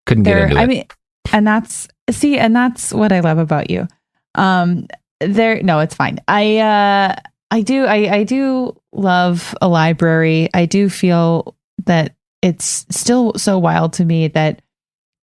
get into it. I mean, and that's what I love about you. No, it's fine. I do love a library. I do feel that it's still so wild to me that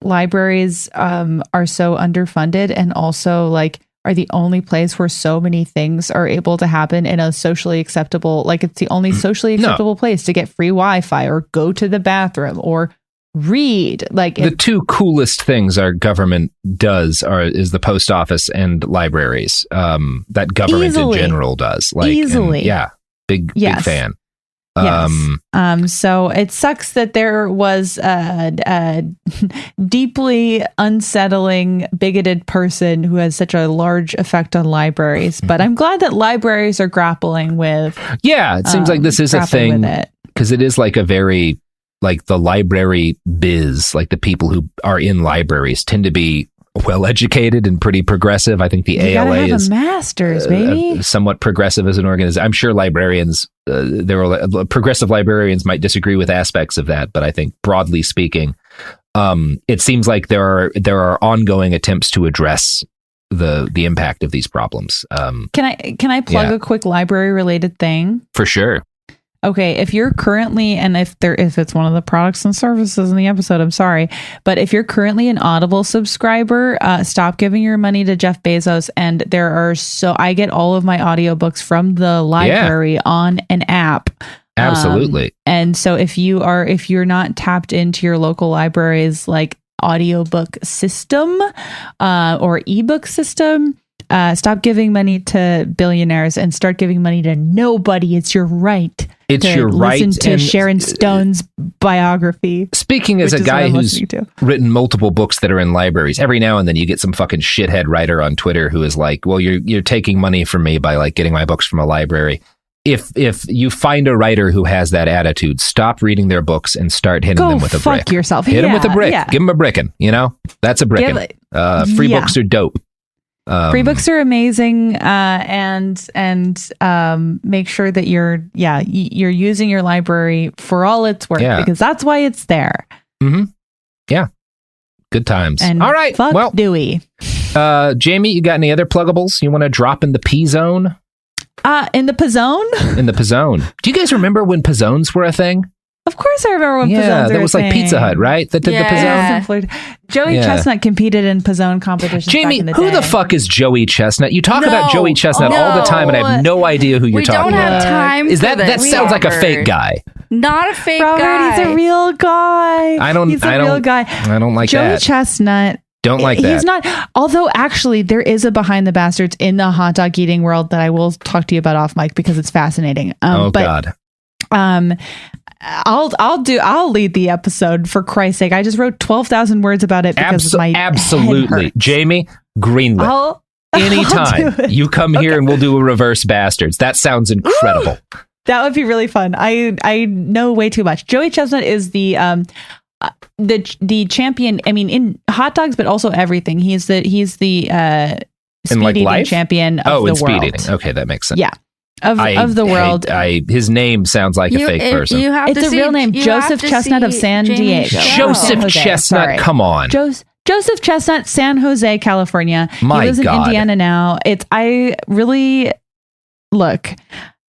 libraries are so underfunded and also like are the only place where so many things are able to happen in a socially acceptable, like it's the only socially acceptable place to get free Wi-Fi or go to the bathroom or read. Like the two coolest things our government does is the post office and libraries. That government in general does. Like easily. Big fan. Yes. So it sucks that there was a deeply unsettling, bigoted person who has such a large effect on libraries. But I'm glad that libraries are grappling with. Yeah, it seems like this is a thing because it is like a very like the library biz. Like the people who are in libraries tend to be well-educated and pretty progressive. I think the ALA is a master's, baby. Somewhat progressive as an organization. I'm sure librarians, progressive librarians might disagree with aspects of that, but I think broadly speaking, it seems like there are ongoing attempts to address the impact of these problems. Can I plug a quick library related thing? For sure. Okay, if you're currently, and if it's one of the products and services in the episode, I'm sorry, but if you're currently an Audible subscriber, stop giving your money to Jeff Bezos. And I get all of my audiobooks from the library on an app. Absolutely. And so if you're not tapped into your local library's like audiobook system or ebook system, stop giving money to billionaires and start giving money to nobody. It's your right. It's your right. Listen to Sharon Stone's biography. Speaking as a guy who's written multiple books that are in libraries, every now and then you get some fucking shithead writer on Twitter who is like, well, you're taking money from me by like getting my books from a library. If you find a writer who has that attitude, stop reading their books and start hitting them with a brick. Fuck yourself. Hit them with a brick. Give them a brickin', That's a brickin'. Free books are dope. Free books are amazing, and make sure that you're using your library for all it's worth, because that's why it's there. Mm-hmm. Yeah, good times. And all right, fuck Dewey. Jamie, you got any other pluggables you want to drop in the P zone? In the Pizzone? In the Pizzone. Do you guys remember when Pizzones were a thing? Of course I remember when Pizzones were a thing. Yeah, that was like Pizza Hut, right? That did the Pizzone? Joey Chestnut competed in Pizzone competitions. Jamie, back in the who day. the fuck is Joey Chestnut? You talk about Joey Chestnut all the time, and I have no idea who you're talking about. We don't have time Is that for that this, sounds like a Robert. fake guy? Not a fake Robert, guy. he's a real guy. He's a real guy. I don't like Joey that. Chestnut. Don't like that. He's not. Although, actually, there is a behind the bastards in the hot dog eating world that I will talk to you about off mic because it's fascinating. God. I'll lead the episode for Christ's sake. I just wrote 12,000 words about it because my absolutely, head hurts. Jamie, greenlit. Anytime you come here and we'll do a reverse bastards. That sounds incredible. That would be really fun. I know way too much. Joey Chestnut is the champion. I mean, in hot dogs, but also everything. He's the speed eating champion of the world. Speed eating. Okay, that makes sense. Yeah. Of the world. His name sounds like a fake person. It's a real name. Joseph Chestnut of San Diego. Joseph Chestnut, come on. Joseph Chestnut, San Jose, California. My he lives in Indiana now.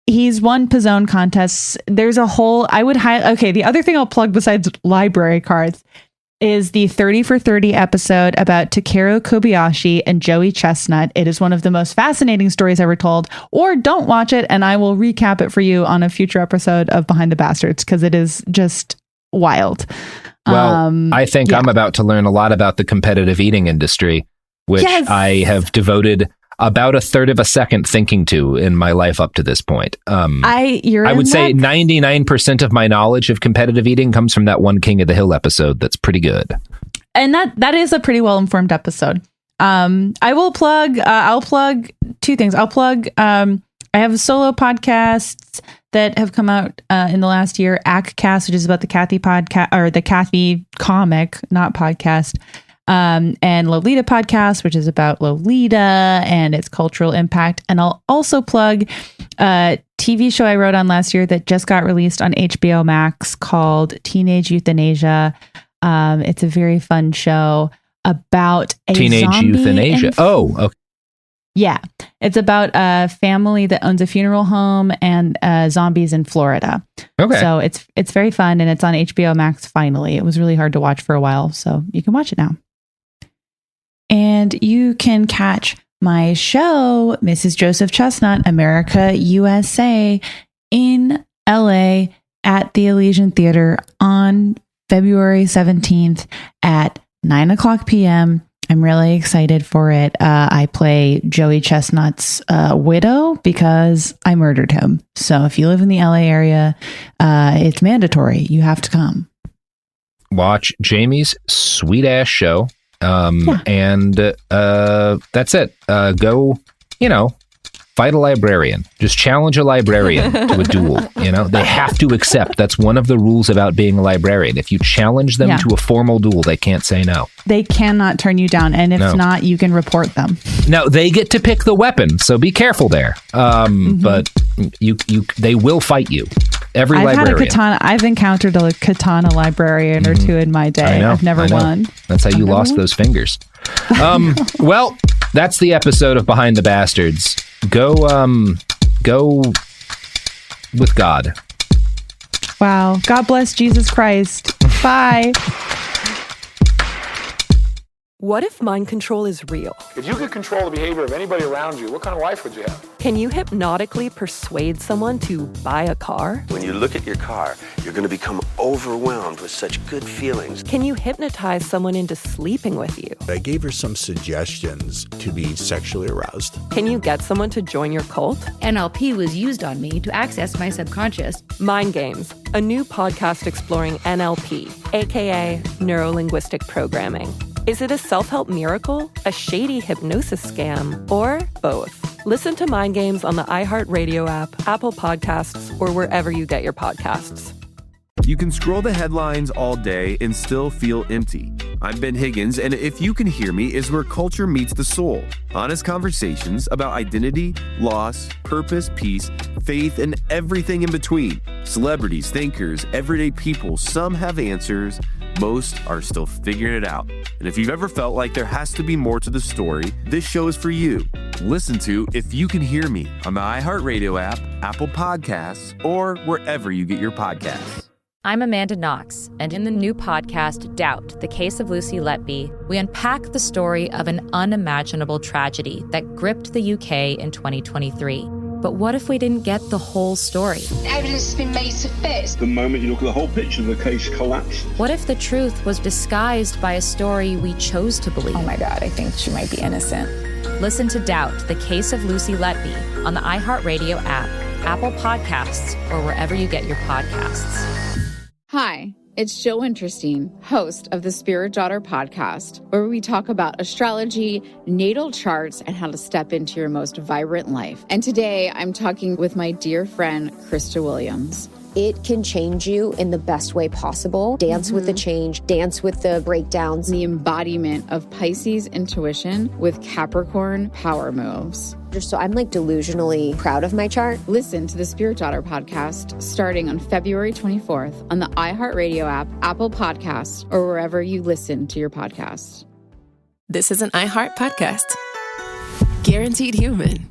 He's won Pizzone contests. There's a whole, the other thing I'll plug besides library cards is the 30 for 30 episode about Takeru Kobayashi and Joey Chestnut. It is one of the most fascinating stories ever told. Or don't watch it and I will recap it for you on a future episode of Behind the Bastards because it is just wild. Well, I think I'm about to learn a lot about the competitive eating industry, which I have devoted about a third of a second thinking to in my life up to this point. I would say 99% of my knowledge of competitive eating comes from that one King of the Hill episode. That's pretty good. And that is a pretty well informed episode. I'll plug two things. I have solo podcasts that have come out in the last year. ACCast, which is about the Kathy podcast, or the Kathy comic, not podcast. And Lolita podcast, which is about Lolita and its cultural impact. And I'll also plug a TV show I wrote on last year that just got released on HBO Max called Teenage Euthanasia. It's a very fun show about a Teenage Euthanasia. Okay. Yeah. It's about a family that owns a funeral home and zombies in Florida. Okay. So it's very fun and it's on HBO Max finally. It was really hard to watch for a while, so you can watch it now. And you can catch my show, Mrs. Joseph Chestnut, America, USA, in LA at the Elysian Theater on February 17th at 9:00 p.m. I'm really excited for it. I play Joey Chestnut's widow because I murdered him. So if you live in the LA area, it's mandatory. You have to come. Watch Jamie's sweet ass show. And that's it. Go, Fight a librarian. Just challenge a librarian to a duel. They have to accept. That's one of the rules about being a librarian. If you challenge them to a formal duel, they can't say no. They cannot turn you down. And if not, you can report them. Now, they get to pick the weapon, so be careful there. But they will fight you. Every librarian. I've encountered a katana librarian or two in my day. I've never won. That's how you lost those fingers. Well, that's the episode of Behind the Bastards. Go with God. Wow. God bless Jesus Christ. Bye. What if mind control is real? If you could control the behavior of anybody around you, what kind of life would you have? Can you hypnotically persuade someone to buy a car? When you look at your car, you're going to become overwhelmed with such good feelings. Can you hypnotize someone into sleeping with you? I gave her some suggestions to be sexually aroused. Can you get someone to join your cult? NLP was used on me to access my subconscious. Mind Games, a new podcast exploring NLP, aka neuro-linguistic programming. Is it a self-help miracle, a shady hypnosis scam, or both? Listen to Mind Games on the iHeartRadio app, Apple Podcasts, or wherever you get your podcasts. You can scroll the headlines all day and still feel empty. I'm Ben Higgins, and If You Can Hear Me is where culture meets the soul. Honest conversations about identity, loss, purpose, peace, faith, and everything in between. Celebrities, thinkers, everyday people, some have answers, most are still figuring it out. And if you've ever felt like there has to be more to the story, this show is for you. Listen to If You Can Hear Me on the iHeartRadio app, Apple Podcasts, or wherever you get your podcasts. I'm Amanda Knox, and in the new podcast, Doubt, The Case of Lucy Letby, we unpack the story of an unimaginable tragedy that gripped the UK in 2023. But what if we didn't get the whole story? Evidence has been made to fit. The moment you look at the whole picture, the case collapsed. What if the truth was disguised by a story we chose to believe? Oh my God, I think she might be innocent. Listen to Doubt, The Case of Lucy Letby on the iHeartRadio app, Apple Podcasts, or wherever you get your podcasts. Hi, it's Jill Winterstein, host of the Spirit Daughter podcast, where we talk about astrology, natal charts, and how to step into your most vibrant life. And today I'm talking with my dear friend, Krista Williams. It can change you in the best way possible. Dance with the change, dance with the breakdowns. The embodiment of Pisces intuition with Capricorn power moves. So I'm delusionally proud of my chart. Listen to the Spirit Daughter podcast starting on February 24th on the iHeartRadio app, Apple Podcasts, or wherever you listen to your podcasts. This is an iHeart podcast. Guaranteed Human.